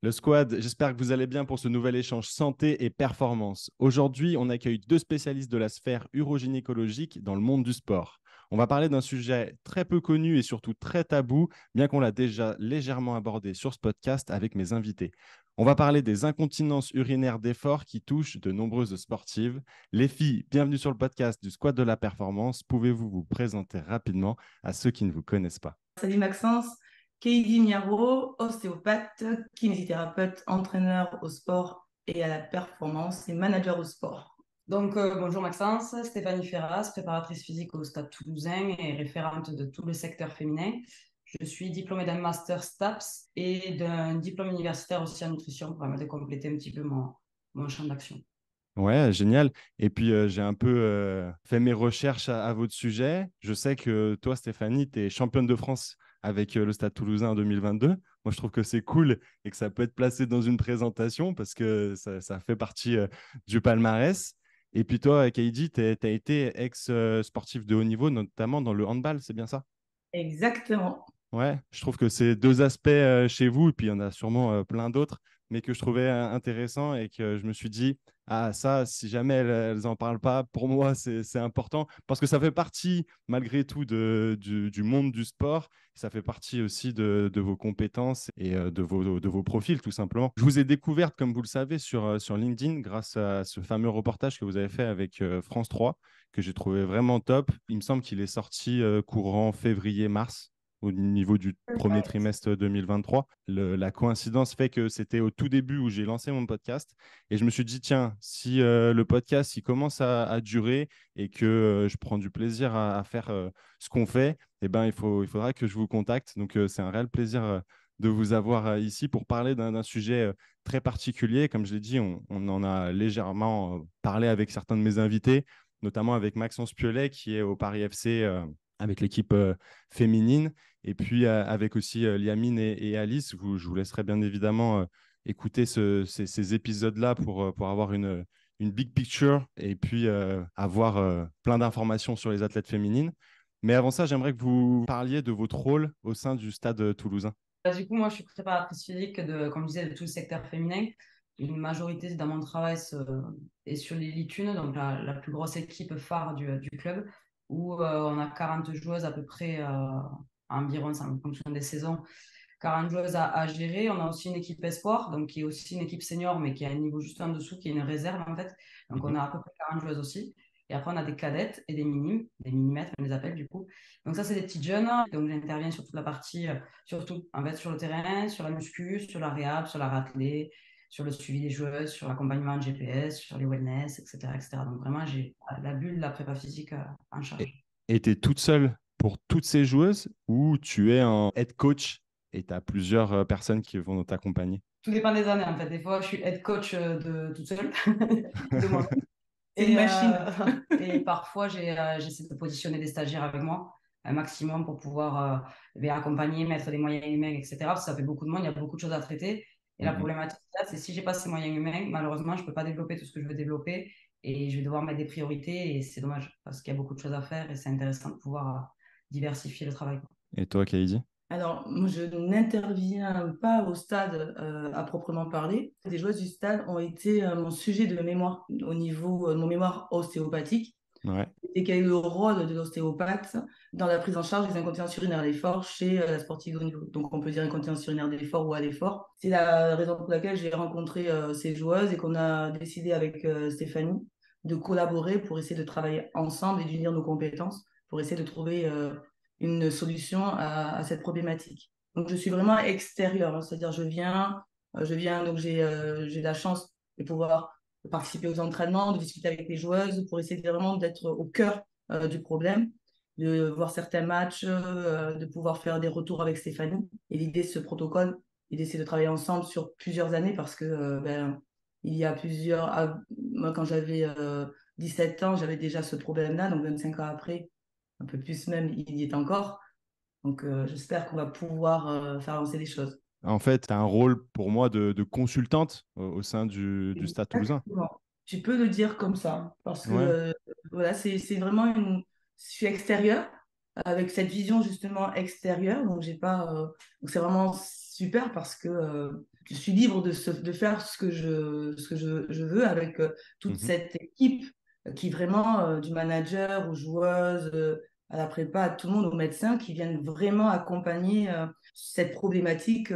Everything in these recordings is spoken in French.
Le squad, j'espère que vous allez bien pour ce nouvel échange santé et performance. Aujourd'hui, on accueille deux spécialistes de la sphère urogynécologique dans le monde du sport. On va parler d'un sujet très peu connu et surtout très tabou, bien qu'on l'a déjà légèrement abordé sur ce podcast avec mes invités. On va parler des incontinences urinaires d'effort qui touchent de nombreuses sportives. Les filles, bienvenue sur le podcast du squad de la performance. Pouvez-vous vous présenter rapidement à ceux qui ne vous connaissent pas? Salut Maxence, Keidi Miaro, ostéopathe, kinésithérapeute, entraîneur au sport et à la performance et manager au sport. Bonjour Maxence, Stéphanie Ferras, préparatrice physique au Stade Toulousain et référente de tout le secteur féminin. Je suis diplômée d'un master STAPS et d'un diplôme universitaire aussi en nutrition pour permettre de compléter un petit peu mon champ d'action. Ouais, génial. Et puis, j'ai un peu fait mes recherches à votre sujet. Je sais que toi, Stéphanie, tu es championne de France avec le Stade Toulousain en 2022. Moi, je trouve que c'est cool et que ça peut être placé dans une présentation parce que ça fait partie du palmarès. Et puis toi, Kaidi, tu as été ex-sportif de haut niveau, notamment dans le handball, c'est bien ça? Exactement. Ouais, je trouve que c'est deux aspects chez vous, et puis il y en a sûrement plein d'autres, mais que je trouvais intéressants et que je me suis dit, ah ça, si jamais elles en parlent pas, pour moi, c'est important, parce que ça fait partie, malgré tout, du monde du sport, ça fait partie aussi de vos compétences et de vos profils, tout simplement. Je vous ai découverte, comme vous le savez, sur LinkedIn, grâce à ce fameux reportage que vous avez fait avec France 3, que j'ai trouvé vraiment top. Il me semble qu'il est sorti courant février-mars au niveau du premier trimestre 2023. La coïncidence fait que c'était au tout début où j'ai lancé mon podcast et je me suis dit, tiens, si le podcast il commence à durer et que je prends du plaisir à faire ce qu'on fait, eh ben, il faudra que je vous contacte. Donc, c'est un réel plaisir de vous avoir ici pour parler d'un sujet très particulier. Comme je l'ai dit, on en a légèrement parlé avec certains de mes invités, notamment avec Maxence Piolet qui est au Paris FC avec l'équipe féminine. Et puis avec aussi Liamine et Alice, je vous laisserai bien évidemment écouter ces épisodes-là pour avoir une big picture et puis avoir plein d'informations sur les athlètes féminines. Mais avant ça, j'aimerais que vous parliez de votre rôle au sein du Stade toulousain. Du coup, moi, je suis préparatrice physique, comme je disais, de tout le secteur féminin. Une majorité dans mon travail est sur l'Élite 1, donc la plus grosse équipe phare du club, où on a 40 joueuses à peu près, environ, ça en fonction des saisons, 40 joueuses à gérer. On a aussi une équipe espoir, donc qui est aussi une équipe senior, mais qui est à un niveau juste en dessous, qui est une réserve en fait. Donc on Mhm. a à peu près 40 joueuses aussi. Et après, on a des cadettes et des minimes, des millimètres, on les appelle du coup. Donc ça, c'est des petites jeunes. Donc j'interviens sur toute la partie, surtout en fait sur le terrain, sur la muscu, sur la réhab, sur la raclée, sur le suivi des joueuses, sur l'accompagnement en GPS, sur les wellness, etc., etc. Donc vraiment, j'ai la bulle, la prépa physique en Et charge. tu es toute seule pour toutes ces joueuses ou tu es un head coach et tu as plusieurs personnes qui vont t'accompagner? Tout dépend des années en fait. Des fois, je suis head coach de toute seule, de moi. C'est une machine. Et parfois, j'essaie de positionner des stagiaires avec moi, un maximum pour pouvoir accompagner, mettre des moyens humains, etc. Parce que ça fait beaucoup de monde, il y a beaucoup de choses à traiter. Et la Mhm. problématique, là, c'est si j'ai pas ces moyens humains, malheureusement, je peux pas développer tout ce que je veux développer et je vais devoir mettre des priorités et c'est dommage parce qu'il y a beaucoup de choses à faire et c'est intéressant de pouvoir diversifier le travail. Et toi, Kaidi? Alors, moi, je n'interviens pas au stade à proprement parler. Les joueuses du stade ont été mon sujet de mémoire au niveau de mon mémoire ostéopathique. Ouais. Et quel est le rôle de l'ostéopathe dans la prise en charge des incontinences urinaires d'effort chez la sportive de haut niveau. Donc, on peut dire incontinence urinaire d'effort ou à l'effort. C'est la raison pour laquelle j'ai rencontré ces joueuses et qu'on a décidé avec Stéphanie de collaborer pour essayer de travailler ensemble et d'unir nos compétences pour essayer de trouver une solution à cette problématique. Donc, je suis vraiment extérieure, hein, c'est-à-dire donc j'ai la chance de pouvoir de participer aux entraînements, de discuter avec les joueuses pour essayer vraiment d'être au cœur du problème, de voir certains matchs, de pouvoir faire des retours avec Stéphanie. Et l'idée de ce protocole est d'essayer de travailler ensemble sur plusieurs années parce que il y a moi quand j'avais 17 ans, j'avais déjà ce problème-là, donc 25 ans après, un peu plus même, il y est encore. Donc j'espère qu'on va pouvoir faire avancer les choses. En fait, tu as un rôle pour moi de consultante au sein du Stade Toulousain. Exactement. Tu peux le dire comme ça, parce que Ouais. voilà, c'est vraiment je suis extérieure, avec cette vision justement extérieure, donc j'ai pas, donc c'est vraiment super parce que je suis libre de faire ce que je veux avec toute Mhm. cette équipe qui vraiment, du manager aux joueuses, à la prépa, à tout le monde, aux médecins qui viennent vraiment accompagner cette problématique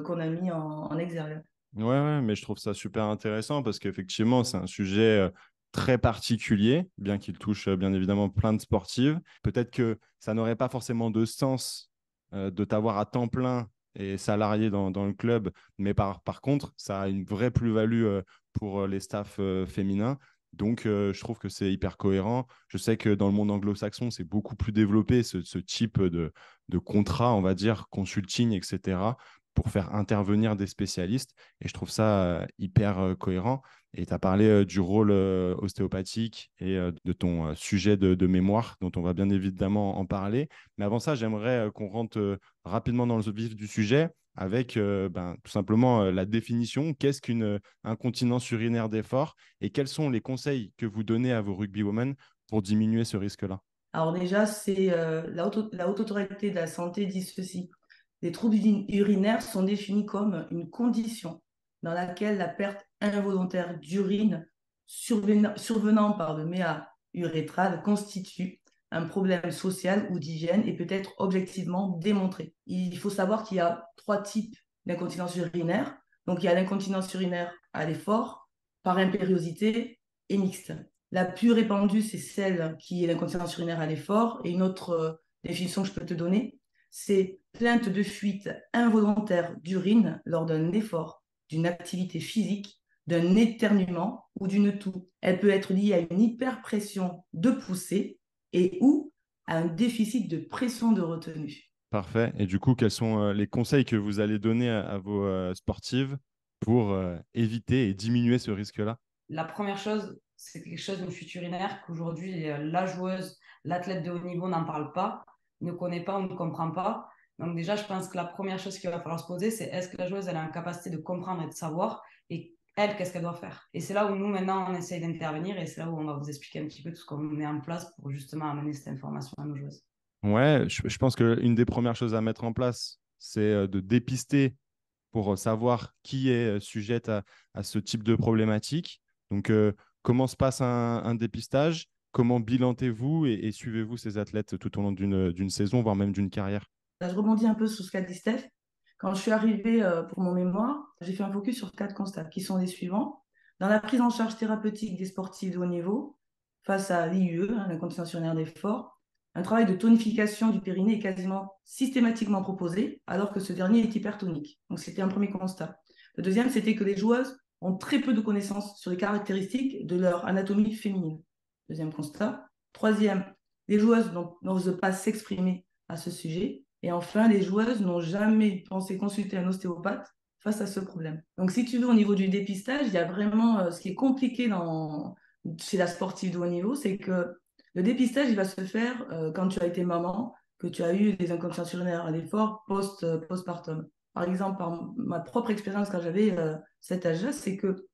qu'on a mis en exergue. Ouais, ouais, mais je trouve ça super intéressant parce qu'effectivement, c'est un sujet très particulier, bien qu'il touche bien évidemment plein de sportives. Peut-être que ça n'aurait pas forcément de sens de t'avoir à temps plein et salarié dans le club, mais par contre, ça a une vraie plus-value pour les staffs féminins. Donc, je trouve que c'est hyper cohérent. Je sais que dans le monde anglo-saxon, c'est beaucoup plus développé, ce type de contrat, on va dire, consulting, etc., pour faire intervenir des spécialistes. Et je trouve ça hyper cohérent. Et tu as parlé du rôle ostéopathique et de ton sujet de mémoire, dont on va bien évidemment en parler. Mais avant ça, j'aimerais qu'on rentre rapidement dans le vif du sujet avec tout simplement la définition. Qu'est-ce qu'une incontinence urinaire d'effort et quels sont les conseils que vous donnez à vos rugbywomen pour diminuer ce risque-là? Alors déjà, c'est la haute autorité de la santé dit ceci. Les troubles urinaires sont définis comme une condition dans laquelle la perte involontaire d'urine survenant par le méa urétral constitue un problème social ou d'hygiène et peut être objectivement démontré. Il faut savoir qu'il y a 3 types d'incontinence urinaire. Donc, il y a l'incontinence urinaire à l'effort, par impériosité et mixte. La plus répandue, c'est celle qui est l'incontinence urinaire à l'effort. Et une autre définition que je peux te donner, c'est plainte de fuite involontaire d'urine lors d'un effort, d'une activité physique, d'un éternuement ou d'une toux. Elle peut être liée à une hyperpression de poussée et ou à un déficit de pression de retenue. Parfait. Et du coup, quels sont les conseils que vous allez donner à vos sportives pour éviter et diminuer ce risque-là? La première chose, c'est quelque chose d'une fuite urinaire qu'aujourd'hui, la joueuse, l'athlète de haut niveau n'en parle pas, ne connaît pas ou ne comprend pas. Donc déjà, je pense que la première chose qu'il va falloir se poser, c'est est-ce que la joueuse elle est en capacité de comprendre et de savoir et elle, qu'est-ce qu'elle doit faire. Et c'est là où nous, maintenant, on essaye d'intervenir et c'est là où on va vous expliquer un petit peu tout ce qu'on met en place pour justement amener cette information à nos joueuses. Ouais, je pense qu'une des premières choses à mettre en place, c'est de dépister pour savoir qui est sujette à ce type de problématique. Donc, comment se passe un dépistage? Comment bilantez-vous et suivez-vous ces athlètes tout au long d'une saison, voire même d'une carrière? Là, je rebondis un peu sur ce qu'a dit Steph. Quand je suis arrivée pour mon mémoire, j'ai fait un focus sur 4 constats qui sont les suivants. Dans la prise en charge thérapeutique des sportifs de haut niveau, face à l'IUE, l'incontinence urinaire d'effort, un travail de tonification du périnée est quasiment systématiquement proposé, alors que ce dernier est hypertonique. Donc, c'était un premier constat. Le deuxième, c'était que les joueuses ont très peu de connaissances sur les caractéristiques de leur anatomie féminine. Deuxième constat. Troisième, les joueuses n'osent pas s'exprimer à ce sujet. Et enfin, les joueuses n'ont jamais pensé consulter un ostéopathe face à ce problème. Donc, si tu veux, au niveau du dépistage, il y a vraiment ce qui est compliqué chez la sportive de haut niveau, c'est que le dépistage, il va se faire quand tu as été maman, que tu as eu des incontinences urinaires à l'effort postpartum. Par exemple, par ma propre expérience quand j'avais cet âge-là, c'est que,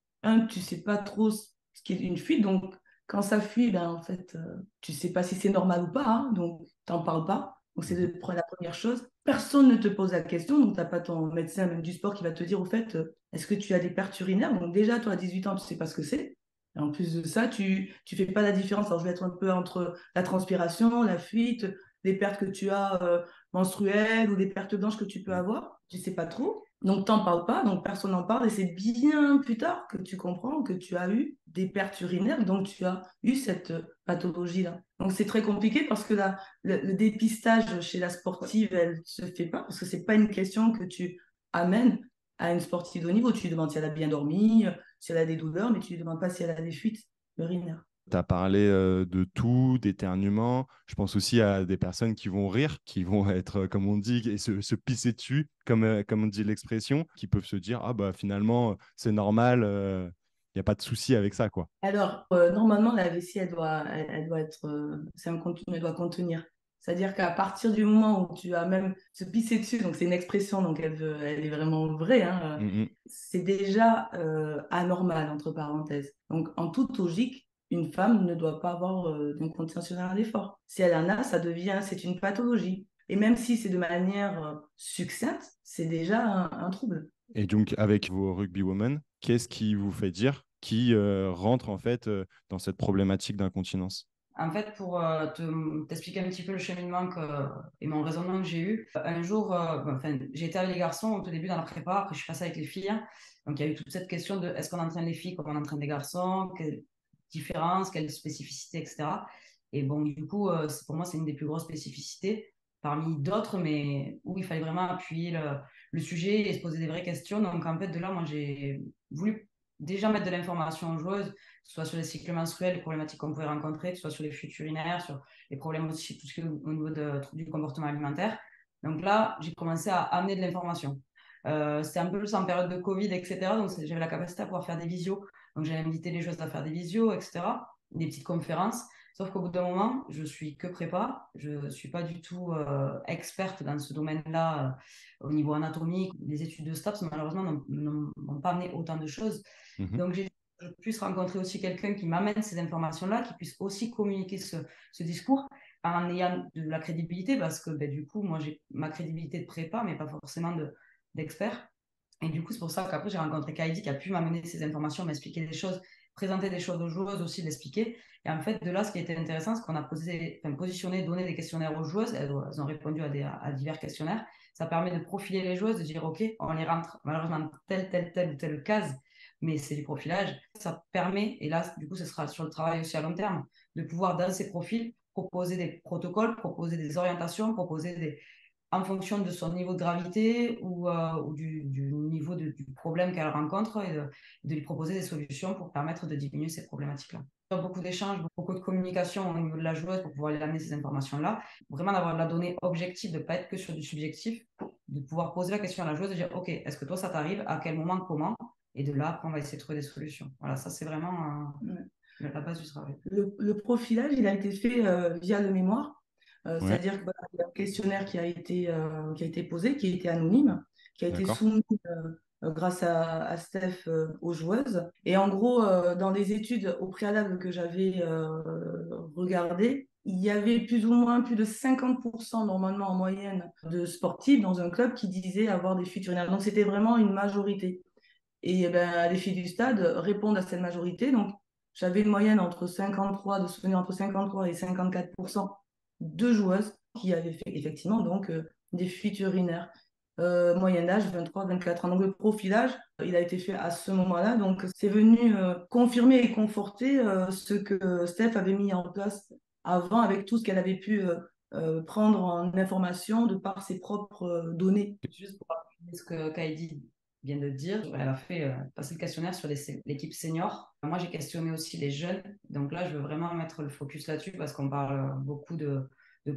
tu ne sais pas trop ce qui est une fuite, donc quand ça fuit, ben, en fait, tu ne sais pas si c'est normal ou pas, hein, donc tu n'en parles pas. Donc, c'est Mhm. la première chose. Personne ne te pose la question, donc tu n'as pas ton médecin, même du sport, qui va te dire, au fait, est-ce que tu as des pertes urinaires? Donc, déjà, toi, à 18 ans, tu ne sais pas ce que c'est. Et en plus de ça, tu ne fais pas la différence. Alors, je vais être un peu entre la transpiration, la fuite, les pertes que tu as menstruelles ou les pertes blanches que tu peux avoir. Tu ne sais pas trop. Donc, tu n'en parles pas, donc personne n'en parle. Et c'est bien plus tard que tu comprends que tu as eu des pertes urinaires, donc tu as eu cette pathologie-là. Donc, c'est très compliqué parce que le dépistage chez la sportive, elle ne se fait pas, parce que ce n'est pas une question que tu amènes à une sportive de haut niveau. Tu lui demandes si elle a bien dormi, si elle a des douleurs, mais tu ne lui demandes pas si elle a des fuites urinaires. Tu as parlé de tout, d'éternuement. Je pense aussi à des personnes qui vont rire, qui vont être, comme on dit, et se pisser dessus, comme on dit l'expression, qui peuvent se dire, ah bah finalement, c'est normal, il n'y a pas de souci avec ça, quoi. Alors, normalement, la vessie, elle doit être, c'est un contenu, elle doit contenir. C'est-à-dire qu'à partir du moment où tu as même se pisser dessus, donc c'est une expression, donc elle est vraiment vraie, hein, Mm, c'est déjà anormal, entre parenthèses. Donc, en toute logique, une femme ne doit pas avoir d'incontinence urinaire à l'effort. Si elle en a, c'est une pathologie. Et même si c'est de manière succincte, c'est déjà un trouble. Et donc, avec vos rugby women, qu'est-ce qui vous fait dire qui rentre en fait dans cette problématique d'incontinence? En fait, pour t'expliquer un petit peu le cheminement et mon raisonnement que j'ai eu, un jour, j'ai été avec les garçons au tout début dans la prépa, après je suis passée avec les filles. Donc il y a eu toute cette question de est-ce qu'on entraîne les filles comme on entraîne les garçons, quelle différence, quelle spécificité, etc. Et bon, du coup, pour moi, c'est une des plus grosses spécificités parmi d'autres, mais où il fallait vraiment appuyer le sujet et se poser des vraies questions. Donc en fait, de là, moi, j'ai voulu déjà mettre de l'information aux joueuses, que ce soit sur les cycles menstruels, les problématiques qu'on pouvait rencontrer, que ce soit sur les flux urinaires, sur les problèmes aussi, tout ce qui est au niveau du comportement alimentaire. Donc là, j'ai commencé à amener de l'information. C'était un peu plus en période de Covid, etc. Donc j'avais la capacité à pouvoir faire des visios. Donc j'ai invité les joueuses à faire des visios, etc. Des petites conférences. Sauf qu'au bout d'un moment, je suis que prépa. Je ne suis pas du tout experte dans ce domaine-là au niveau anatomique. Les études de STAPS, malheureusement, n'ont pas amené autant de choses. Mhm. Donc, je puisse rencontrer aussi quelqu'un qui m'amène ces informations-là, qui puisse aussi communiquer ce discours en ayant de la crédibilité, parce que du coup, moi, j'ai ma crédibilité de prépa, mais pas forcément d'expert. Et du coup, c'est pour ça qu'après, j'ai rencontré Kaidi qui a pu m'amener ces informations, m'expliquer des choses, présenter des choses aux joueuses aussi, l'expliquer. Et en fait, de là, ce qui était intéressant, c'est qu'on a positionné, donné des questionnaires aux joueuses. Elles ont répondu à divers questionnaires. Ça permet de profiler les joueuses, de dire, OK, on les rentre malheureusement telle ou telle case, mais c'est du profilage. Ça permet, et là, du coup, ce sera sur le travail aussi à long terme, de pouvoir, dans ces profils, proposer des protocoles, proposer des orientations, en fonction de son niveau de gravité ou du niveau du problème qu'elle rencontre et de lui proposer des solutions pour permettre de diminuer ces problématiques-là. Beaucoup d'échanges, beaucoup de communication au niveau de la joueuse pour pouvoir lui amener ces informations-là. Vraiment d'avoir de la donnée objective, de ne pas être que sur du subjectif, de pouvoir poser la question à la joueuse, de dire OK, est-ce que toi ça t'arrive, à quel moment, comment? Et de là, après, on va essayer de trouver des solutions. Voilà, ça c'est vraiment la base du travail. Le profilage, il a été fait via le mémoire. Ouais, C'est-à-dire qu'il y a un questionnaire qui a été posé, qui a été anonyme, qui a été d'accord. soumis grâce à Steph aux joueuses. Et en gros, dans les études au préalable que j'avais regardées, il y avait plus ou moins plus de 50% normalement en moyenne de sportifs dans un club qui disaient avoir des fuites urinaires. Donc c'était vraiment une majorité. Et ben, les filles du stade répondent à cette majorité. Donc, j'avais une moyenne entre 53, de souvenir entre 53 et 54% de joueuses qui avaient fait effectivement donc, des fuites urinaires. Moyen âge 23-24 ans. Donc, le profilage, il a été fait à ce moment-là. Donc, c'est venu confirmer et conforter ce que Steph avait mis en place avant avec tout ce qu'elle avait pu prendre en information de par ses propres données. Juste pour appuyer ce que Kaidi vient de dire, elle a fait passer le questionnaire sur l'équipe senior. Moi, j'ai questionné aussi les jeunes. Donc là, je veux vraiment mettre le focus là-dessus parce qu'on parle beaucoup de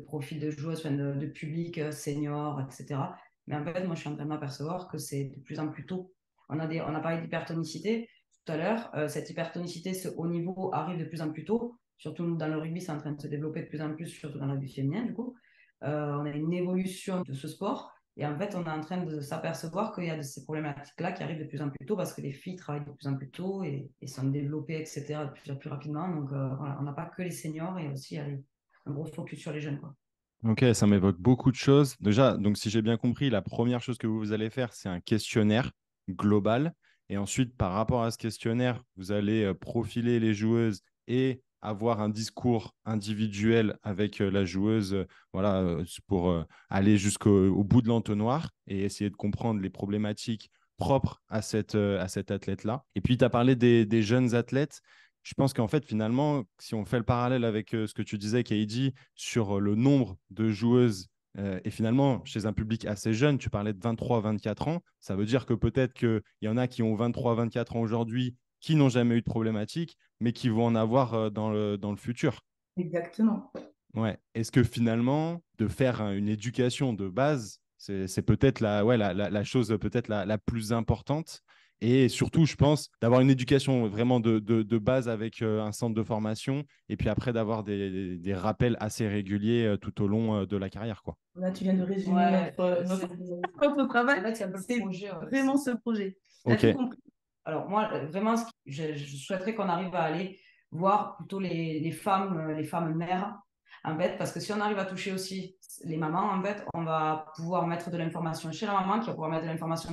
profils de joueuses, de public senior, etc. Mais en fait, moi, je suis en train de m'apercevoir que c'est de plus en plus tôt. On a parlé d'hypertonicité tout à l'heure. Cette hypertonicité, ce haut niveau arrive de plus en plus tôt. Surtout dans le rugby, c'est en train de se développer de plus en plus, surtout dans le rugby féminin, du coup. On a une évolution de ce sport. Et en fait, on est en train de s'apercevoir qu'il y a de ces problématiques-là qui arrivent de plus en plus tôt parce que les filles travaillent de plus en plus tôt et sont développées, etc., de plus en plus rapidement. Donc, voilà, on n'a pas que les seniors et aussi un gros focus sur les jeunes, quoi. Ok, ça m'évoque beaucoup de choses. Déjà, donc si j'ai bien compris, la première chose que vous allez faire, c'est un questionnaire global. Et ensuite, par rapport à ce questionnaire, vous allez profiler les joueuses et avoir un discours individuel avec la joueuse, voilà, pour aller jusqu'au bout de l'entonnoir et essayer de comprendre les problématiques propres à cet athlète-là. Et puis, tu as parlé des jeunes athlètes. Je pense qu'en fait, finalement, si on fait le parallèle avec ce que tu disais, Kaidi, sur le nombre de joueuses et finalement, chez un public assez jeune, tu parlais de 23-24 ans, ça veut dire que peut-être qu'il y en a qui ont 23-24 ans aujourd'hui, qui n'ont jamais eu de problématique, mais qui vont en avoir dans le futur. Exactement. Ouais. Est-ce que finalement, de faire une éducation de base, c'est peut-être la chose peut-être la plus importante. Et surtout, je pense, d'avoir une éducation vraiment de base avec un centre de formation et puis après d'avoir des rappels assez réguliers tout au long de la carrière, quoi. Là, tu viens de résumer Ouais, notre travail. En fait, c'est un peu le projet. Vraiment ce projet. Tu as Ok, tout compris. Alors moi, vraiment, je souhaiterais qu'on arrive à aller voir plutôt les femmes mères, en fait, parce que si on arrive à toucher aussi les mamans, en fait, on va pouvoir mettre de l'information chez la maman, qui va pouvoir mettre de l'information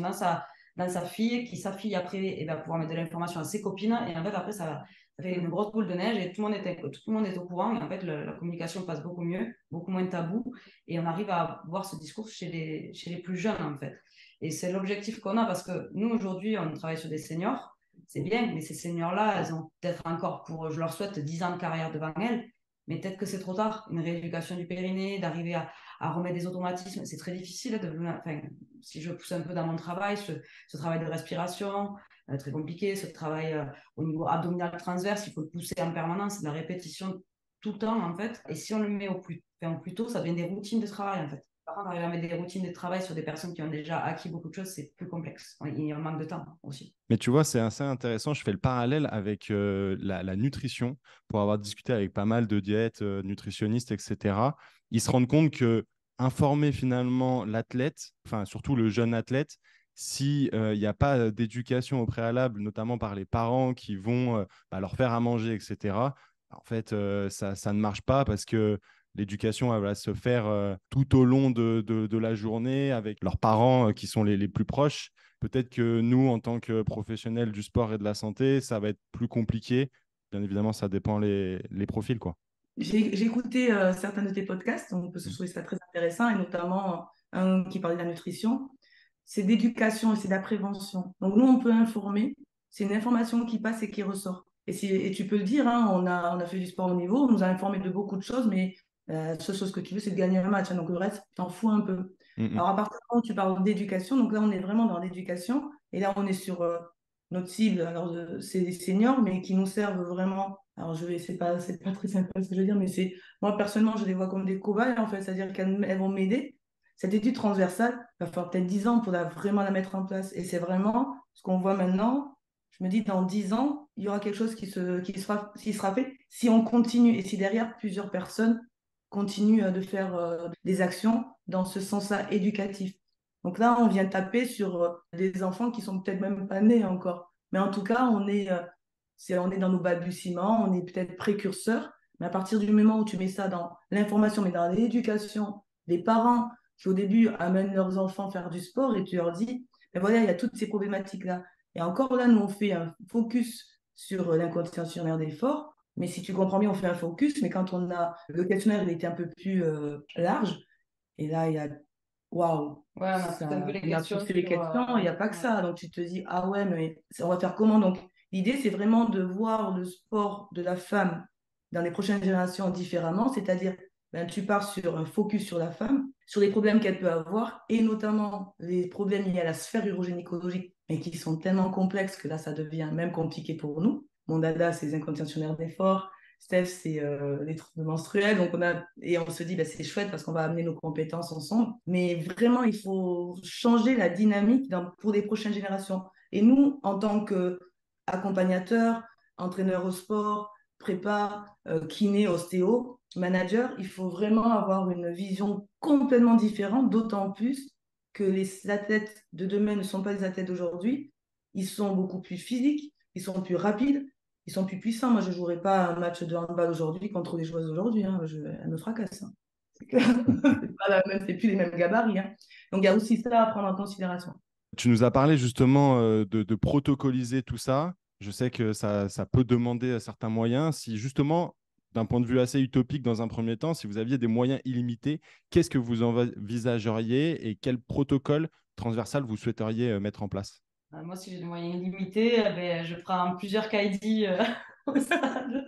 dans sa fille, qui sa fille après va pouvoir mettre de l'information à ses copines. Et en fait, après, ça fait une grosse boule de neige et tout le monde est au courant. Et en fait, la communication passe beaucoup mieux, beaucoup moins tabou. Et on arrive à voir ce discours chez les plus jeunes, en fait. Et c'est l'objectif qu'on a parce que nous, aujourd'hui, on travaille sur des seniors. C'est bien, mais ces seniors-là, elles ont peut-être encore, je leur souhaite 10 ans de carrière devant elles. Mais peut-être que c'est trop tard. Une rééducation du périnée, d'arriver à remettre des automatismes, c'est très difficile. Si je pousse un peu dans mon travail, ce travail de respiration, très compliqué, ce travail au niveau abdominal transverse, il faut le pousser en permanence, c'est de la répétition tout le temps en fait. Et si on le met au plus tôt, ça devient des routines de travail en fait. Par contre, arriver à mettre des routines de travail sur des personnes qui ont déjà acquis beaucoup de choses, c'est plus complexe. Il y a un manque de temps aussi. Mais tu vois, c'est assez intéressant. Je fais le parallèle avec la nutrition pour avoir discuté avec pas mal de diètes, nutritionnistes, etc. Ils se rendent compte que informer finalement l'athlète, enfin surtout le jeune athlète, si il n'y a pas d'éducation au préalable, notamment par les parents qui vont leur faire à manger, etc. En fait, ça ne marche pas parce que l'éducation, elle va se faire tout au long de la journée avec leurs parents qui sont les plus proches. Peut-être que nous, en tant que professionnels du sport et de la santé, ça va être plus compliqué. Bien évidemment, ça dépend les profils, quoi. J'ai écouté certains de tes podcasts, donc je Mm. trouvais ça très intéressant, et notamment un qui parlait de la nutrition. C'est d'éducation et c'est de la prévention. Donc nous, on peut informer, c'est une information qui passe et qui ressort. Et tu peux le dire, hein, on a fait du sport au niveau, on nous a informé de beaucoup de choses, mais la seule chose que tu veux, c'est de gagner un match, hein, donc le reste, t'en fous un peu. Mm, mm. Alors à partir du moment où tu parles d'éducation, donc là, on est vraiment dans l'éducation, et là, on est sur notre cible, alors c'est les seniors, mais qui nous servent vraiment. Alors, c'est pas très sympa ce que je veux dire, mais moi, personnellement, je les vois comme des cobayes, en fait, c'est-à-dire qu'elles vont m'aider. Cette étude transversale, il va falloir peut-être 10 ans pour vraiment la mettre en place. Et c'est vraiment ce qu'on voit maintenant. Je me dis, dans 10 ans, il y aura quelque chose qui sera fait si on continue et si derrière plusieurs personnes continuent de faire des actions dans ce sens-là éducatif. Donc là, on vient taper sur des enfants qui sont peut-être même pas nés encore. Mais en tout cas, on est dans nos balbutiements, on est peut-être précurseurs. Mais à partir du moment où tu mets ça dans l'information, mais dans l'éducation, les parents qui au début amènent leurs enfants faire du sport et tu leur dis, ben voilà, il y a toutes ces problématiques-là. Et encore là, nous, on fait un focus sur l'incontinence urinaire d'effort. Mais si tu comprends bien, on fait un focus. Mais quand le questionnaire, il était un peu plus large. Et là, il y a waouh, Ouais, on a tout un peu les on a questions poussé les sur. questions, il n'y a pas que Ouais. ça. Donc tu te dis, ah ouais, mais on va faire comment? Donc l'idée, c'est vraiment de voir le sport de la femme dans les prochaines générations différemment, c'est-à-dire, ben, tu pars sur un focus sur la femme, sur les problèmes qu'elle peut avoir, et notamment les problèmes liés à la sphère urogynécologique, mais qui sont tellement complexes que là, ça devient même compliqué pour nous. Mon dada, c'est les incontinences urinaires d'effort. Steph, c'est les troubles menstruels. Donc et on se dit, bah, c'est chouette parce qu'on va amener nos compétences ensemble. Mais vraiment, il faut changer la dynamique pour les prochaines générations. Et nous, en tant qu'accompagnateurs, entraîneurs au sport, prépa, kiné, ostéo, manager, il faut vraiment avoir une vision complètement différente, d'autant plus que les athlètes de demain ne sont pas les athlètes d'aujourd'hui. Ils sont beaucoup plus physiques, ils sont plus rapides, ils sont plus puissants. Moi, je ne jouerai pas un match de handball aujourd'hui contre les joueuses d'aujourd'hui. Hein. Elles me fracassent. Hein. C'est clair. C'est plus les mêmes gabarits. Hein. Donc, il y a aussi ça à prendre en considération. Tu nous as parlé justement de protocoliser tout ça. Je sais que ça peut demander certains moyens. Si justement, d'un point de vue assez utopique dans un premier temps, si vous aviez des moyens illimités, qu'est-ce que vous envisageriez et quel protocole transversal vous souhaiteriez mettre en place? Moi, si j'ai des moyens illimités, ben, je prends plusieurs caïdis au stade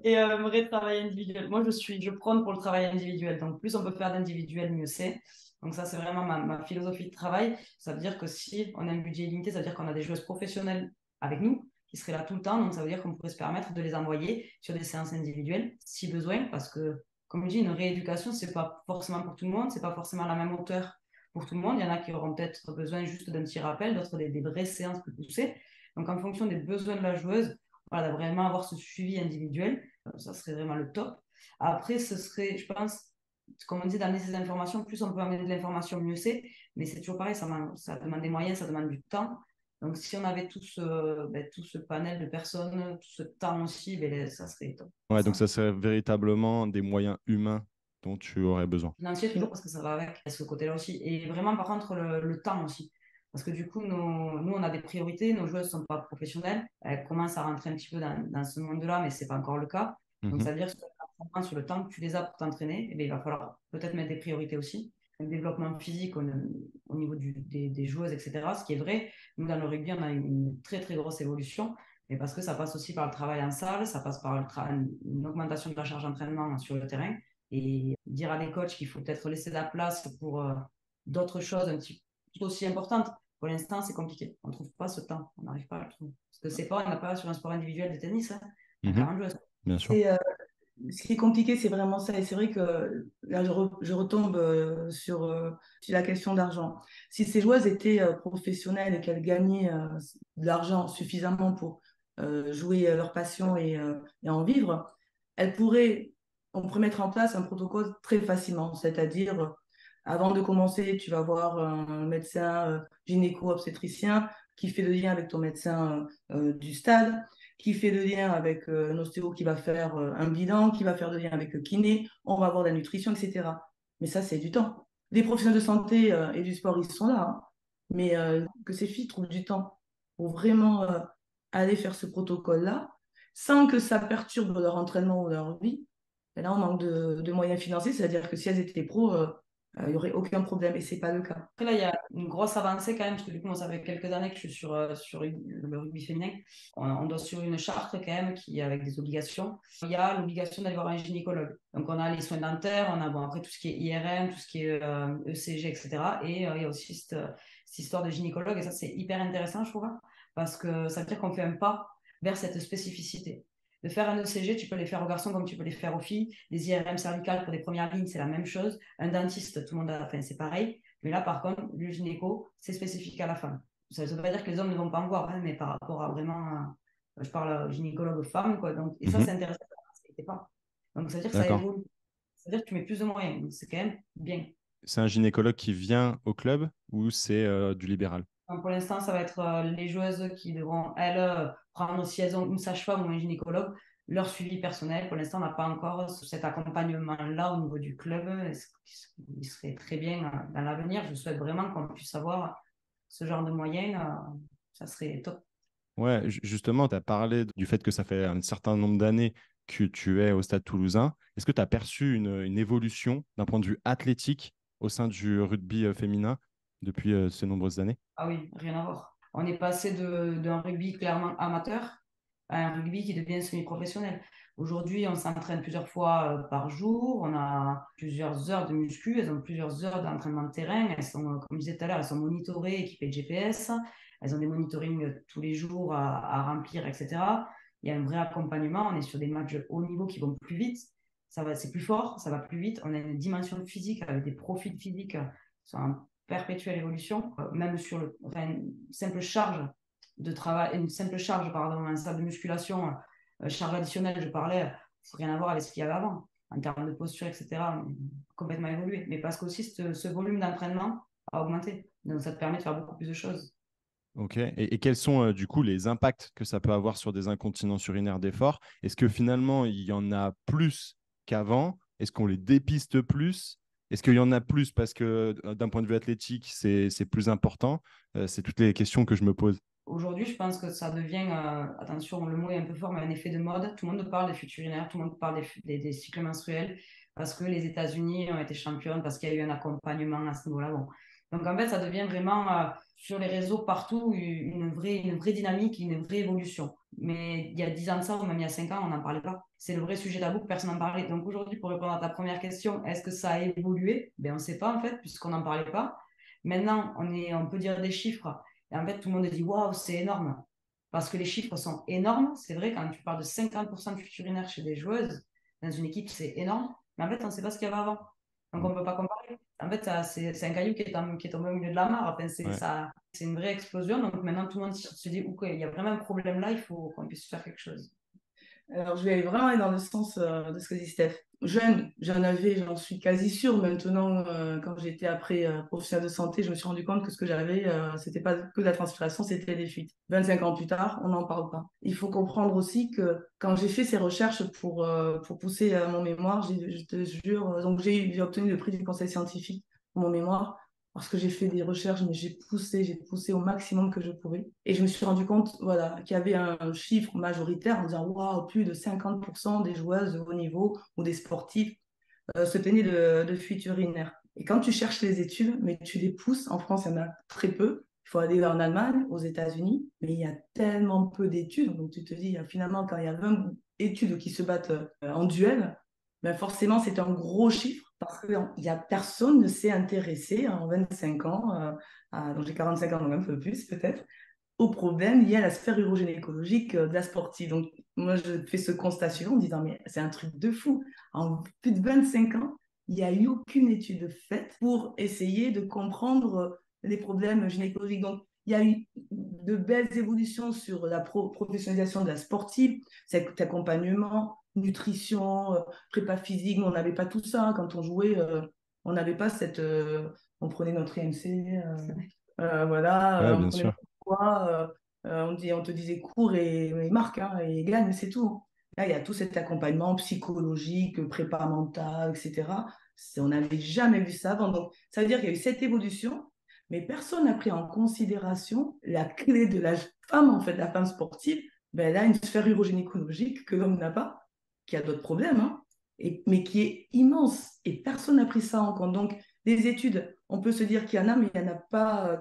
et vrai travail individuel. Moi, je prône pour le travail individuel. Donc, plus on peut faire d'individuel, mieux c'est. Donc, ça, c'est vraiment ma philosophie de travail. Ça veut dire que si on a un budget illimité, ça veut dire qu'on a des joueuses professionnelles avec nous qui seraient là tout le temps. Donc, ça veut dire qu'on pourrait se permettre de les envoyer sur des séances individuelles si besoin. Parce que, comme je dis, une rééducation, c'est pas forcément pour tout le monde. C'est pas forcément à la même hauteur pour tout le monde. Il y en a qui auront peut-être besoin juste d'un petit rappel, d'autres des vraies séances plus poussées. Donc, en fonction des besoins de la joueuse, voilà, vraiment avoir ce suivi individuel, ça serait vraiment le top. Après, ce serait, je pense, comme on dit, d'amener ces informations, plus on peut amener de l'information, mieux c'est. Mais c'est toujours pareil, ça demande des moyens, ça demande du temps. Donc, si on avait tout ce panel de personnes, tout ce temps aussi, ben, ça serait top. Ouais, donc Ça. ça serait véritablement des moyens humains dont tu aurais besoin. Financier toujours parce que ça va avec, à ce côté-là aussi. Et vraiment, par contre, le temps aussi. Parce que du coup, nous, on a des priorités. Nos joueuses ne sont pas professionnelles. Elles commencent à rentrer un petit peu dans ce monde-là, mais ce n'est pas encore le cas. Donc, ça veut dire que sur le temps que tu les as pour t'entraîner, il va falloir peut-être mettre des priorités aussi. Le développement physique au niveau des joueuses, etc. Ce qui est vrai, nous, dans le rugby, on a une très, très grosse évolution. Mais parce que ça passe aussi par le travail en salle, ça passe par une augmentation de la charge d'entraînement sur le terrain. Et dire à des coachs qu'il faut peut-être laisser de la place pour d'autres choses un petit peu aussi importantes. Pour l'instant, c'est compliqué. On ne trouve pas ce temps. On n'arrive pas à le trouver. Parce que c'est pas, on n'a pas sur un sport individuel de tennis. Hein. On a 40 joueuses. Bien sûr. Ce qui est compliqué, c'est vraiment ça. Et c'est vrai que là, je retombe sur la question d'argent. Si ces joueuses étaient professionnelles et qu'elles gagnaient de l'argent suffisamment pour jouer leur passion et en vivre, on pourrait mettre en place un protocole très facilement. C'est-à-dire, avant de commencer, tu vas voir un médecin gynéco-obstétricien qui fait le lien avec ton médecin du stade, qui fait le lien avec un ostéo qui va faire un bilan, qui va faire le lien avec le kiné, on va voir la nutrition, etc. Mais ça, c'est du temps. Les professionnels de santé et du sport, ils sont là. Hein. Mais que ces filles trouvent du temps pour vraiment aller faire ce protocole-là, sans que ça perturbe leur entraînement ou leur vie, et là, on manque de moyens financiers, c'est-à-dire que si elles étaient pros, il n'y aurait aucun problème, et ce n'est pas le cas. Après, là, il y a une grosse avancée quand même, parce que du coup, moi, ça fait quelques années que je suis sur le rugby féminin. On doit suivre une charte quand même avec des obligations. Il y a l'obligation d'aller voir un gynécologue. Donc, on a les soins dentaires, on a après tout ce qui est IRM, tout ce qui est ECG, etc. Et il y a aussi cette histoire de gynécologue, et ça, c'est hyper intéressant, je trouve, parce que ça veut dire qu'on fait un pas vers cette spécificité. De faire un ECG, tu peux les faire aux garçons comme tu peux les faire aux filles. Les IRM cervicales pour les premières lignes, c'est la même chose. Un dentiste, tout le monde a, enfin, c'est pareil. Mais là, par contre, le gynéco, c'est spécifique à la femme. Ça ne veut pas dire que les hommes ne vont pas en voir, hein, mais par rapport à vraiment, je parle gynécologue femme, quoi. Donc, et ça, c'est intéressant. Pas. Donc, ça veut dire que ça évolue. Ça veut dire que tu mets plus de moyens. Donc, c'est quand même bien. C'est un gynécologue qui vient au club ou c'est du libéral? Donc, pour l'instant, ça va être les joueuses qui devront, elles, prendre, si elles ont une sage-femme ou un gynécologue, leur suivi personnel. Pour l'instant, on n'a pas encore cet accompagnement-là au niveau du club. Il serait très bien dans l'avenir. Je souhaite vraiment qu'on puisse avoir ce genre de moyens. Ça serait top. Ouais, justement, tu as parlé du fait que ça fait un certain nombre d'années que tu es au Stade Toulousain. Est-ce que tu as perçu une évolution d'un point de vue athlétique au sein du rugby féminin depuis ces nombreuses années? Ah oui, rien à voir. On est passé d'un rugby clairement amateur à un rugby qui devient semi-professionnel. Aujourd'hui, on s'entraîne plusieurs fois par jour, on a plusieurs heures de muscu, elles ont plusieurs heures d'entraînement de terrain, elles sont, comme je disais tout à l'heure, elles sont monitorées, équipées de GPS, elles ont des monitorings tous les jours à remplir, etc. Il y a un vrai accompagnement, on est sur des matchs de haut niveau qui vont plus vite, c'est plus fort, ça va plus vite, on a une dimension physique avec des profils physiques qui sont en perpétuelle évolution, même sur une simple charge de travail, une simple charge, pardon, en salle de musculation, charge additionnelle, je parlais, faut rien à voir avec ce qu'il y avait avant, en termes de posture, etc. On a complètement évolué. Mais parce qu'aussi, ce volume d'entraînement a augmenté. Donc, ça te permet de faire beaucoup plus de choses. Ok. Et quels sont du coup les impacts que ça peut avoir sur des incontinences urinaires d'effort? Est-ce que finalement, il y en a plus qu'avant? Est-ce qu'on les dépiste plus? Est-ce qu'il y en a plus parce que d'un point de vue athlétique, c'est plus important? C'est toutes les questions que je me pose. Aujourd'hui, je pense que ça devient, attention, le mot est un peu fort, mais un effet de mode. Tout le monde parle des fuites urinaires, tout le monde parle des cycles menstruels parce que les États-Unis ont été championnes, parce qu'il y a eu un accompagnement à ce niveau-là. Bon. Donc, en fait, ça devient vraiment sur les réseaux partout une vraie dynamique, une vraie évolution. Mais il y a 10 ans de ça, ou même il y a 5 ans, on n'en parlait pas. C'est le vrai sujet tabou que personne n'en parlait. Donc, aujourd'hui, pour répondre à ta première question, est-ce que ça a évolué? Ben, on ne sait pas, en fait, puisqu'on n'en parlait pas. Maintenant, on peut dire des chiffres. Et en fait, tout le monde dit waouh, c'est énorme. Parce que les chiffres sont énormes. C'est vrai, quand tu parles de 50% de fuites urinaires chez des joueuses, dans une équipe, c'est énorme. Mais en fait, on ne sait pas ce qu'il y avait avant. Donc, on ne peut pas comparer. En fait, c'est un caillou qui est tombé au milieu de la mare. Enfin, c'est une vraie explosion. Donc, maintenant, tout le monde se dit ok, il y a vraiment un problème là, il faut qu'on puisse faire quelque chose. Alors, je vais vraiment aller dans le sens de ce que dit Steph. Jeune, j'en suis quasi sûre maintenant, quand j'étais après professionnel de santé, je me suis rendu compte que ce que j'avais, c'était pas que de la transpiration, c'était des fuites. 25 ans plus tard, on n'en parle pas. Il faut comprendre aussi que quand j'ai fait ces recherches pour pousser mon mémoire, je te jure, donc j'ai obtenu le prix du conseil scientifique pour mon mémoire. parce que j'ai fait des recherches, mais j'ai poussé au maximum que je pouvais. Et je me suis rendu compte voilà, qu'il y avait un chiffre majoritaire en disant waouh, plus de 50% des joueuses de haut niveau ou des sportifs se plaignaient de fuites urinaires. Et quand tu cherches les études, mais tu les pousses, en France, il y en a très peu. Il faut aller en Allemagne, aux États-Unis, mais il y a tellement peu d'études. Donc tu te dis, finalement, quand il y a 20 études qui se battent en duel, ben forcément, c'est un gros chiffre parce que personne ne s'est intéressé en 25 ans, donc j'ai 45 ans, donc un peu plus peut-être, au problème lié à la sphère urogynécologique de la sportive. Donc, moi, je fais ce constat suivant en disant, mais c'est un truc de fou. En plus de 25 ans, il n'y a eu aucune étude faite pour essayer de comprendre les problèmes gynécologiques. Donc, il y a eu de belles évolutions sur la professionnalisation de la sportive, cet accompagnement, nutrition, prépa physique. On n'avait pas tout ça. Quand on jouait, on n'avait pas cette... on prenait notre IMC, Ouais, voilà, on bien prenait sûr. notre poids, on te disait cours et marque, hein, et gagne, c'est tout. Là, il y a tout cet accompagnement psychologique, prépa mentale, etc. On n'avait jamais vu ça avant. Donc, ça veut dire qu'il y a eu cette évolution, mais personne n'a pris en considération la clé de la femme, en fait, la femme sportive. Ben, elle a une sphère urogynécologique que l'homme n'a pas, qui a d'autres problèmes, hein, mais qui est immense. Et personne n'a pris ça en compte. Donc, les études, on peut se dire qu'il y en a, mais il n'y en a pas.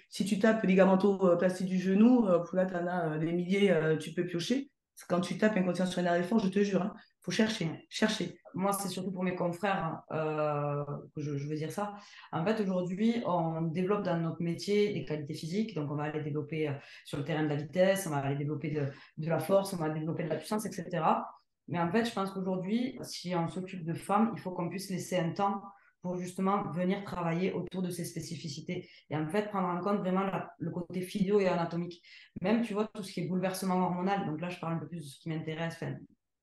Si tu tapes ligamentaux plastiques du genou, là, tu en as des milliers, tu peux piocher. Quand tu tapes incontinence urinaire des forces, je te jure, il faut chercher, chercher. Moi, c'est surtout pour mes confrères que je veux dire ça. En fait, aujourd'hui, on développe dans notre métier des qualités physiques. Donc, on va aller développer sur le terrain de la vitesse, on va aller développer de la force, on va développer de la puissance, etc. Mais en fait, je pense qu'aujourd'hui, si on s'occupe de femmes, il faut qu'on puisse laisser un temps pour justement venir travailler autour de ces spécificités. Et en fait, prendre en compte vraiment le côté physio et anatomique. Même, tu vois, tout ce qui est bouleversement hormonal. Donc là, je parle un peu plus de ce qui m'intéresse. Enfin,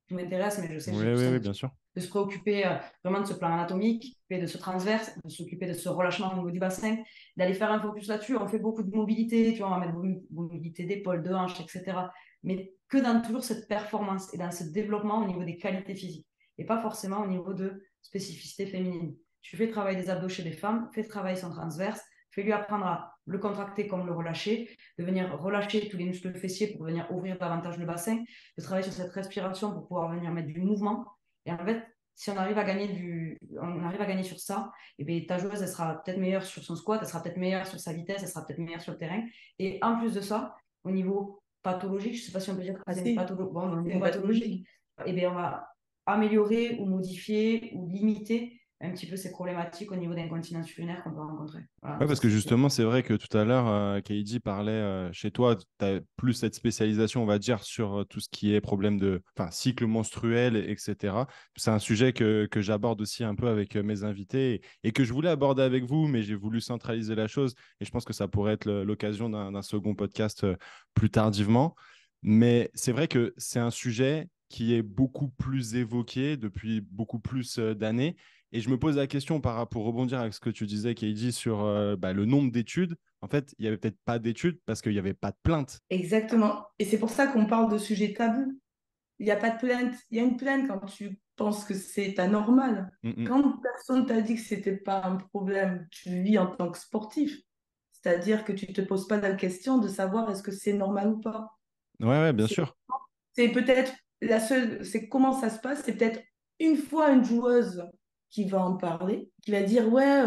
tout m'intéresse, mais je sais que Oui, j'ai plus oui, un oui, petit bien sûr. de se préoccuper vraiment de ce plan anatomique, de ce transverse, de s'occuper de ce relâchement au niveau du bassin, d'aller faire un focus là-dessus. On fait beaucoup de mobilité, tu vois, on va mettre mobilité d'épaule, de hanche, etc. Mais que dans toujours cette performance et dans ce développement au niveau des qualités physiques et pas forcément au niveau de spécificité féminine. Tu fais travailler des abdos chez les femmes, fais travailler son transverse, fais-lui apprendre à le contracter comme le relâcher, de venir relâcher tous les muscles fessiers pour venir ouvrir davantage le bassin, de travailler sur cette respiration pour pouvoir venir mettre du mouvement. Et en fait, si on arrive à gagner sur ça, et bien, ta joueuse, elle sera peut-être meilleure sur son squat, elle sera peut-être meilleure sur sa vitesse, elle sera peut-être meilleure sur le terrain. Et en plus de ça, au niveau pathologique, je ne sais pas si on peut dire que c'est une pathologie, bon, au niveau pathologique, et bien, on va améliorer ou modifier ou limiter un petit peu ces problématiques au niveau d'incontinence urinaire qu'on peut rencontrer. Voilà, Ouais, ça, parce que c'est clair. justement, c'est vrai que tout à l'heure, Kaidi parlait chez toi, tu as plus cette spécialisation, on va dire, sur tout ce qui est problème de cycle menstruel, etc. C'est un sujet que j'aborde aussi un peu avec mes invités et que je voulais aborder avec vous, mais j'ai voulu centraliser la chose et je pense que ça pourrait être l'occasion d'un second podcast plus tardivement. Mais c'est vrai que c'est un sujet qui est beaucoup plus évoqué depuis beaucoup plus d'années. Et je me pose la question pour rebondir avec ce que tu disais, Katie, sur le nombre d'études. En fait, il n'y avait peut-être pas d'études parce qu'il n'y avait pas de plaintes. Exactement. Et c'est pour ça qu'on parle de sujets tabous. Il n'y a pas de plainte. Il y a une plainte quand tu penses que c'est anormal. Mm, mm. Quand personne t'a dit que c'était pas un problème, tu le vis en tant que sportif. C'est-à-dire que tu te poses pas la question de savoir est-ce que c'est normal ou pas. Ouais, ouais, bien C'est sûr. c'est peut-être la seule, c'est comment ça se passe. C'est peut-être une fois une joueuse qui va en parler, qui va dire ouais,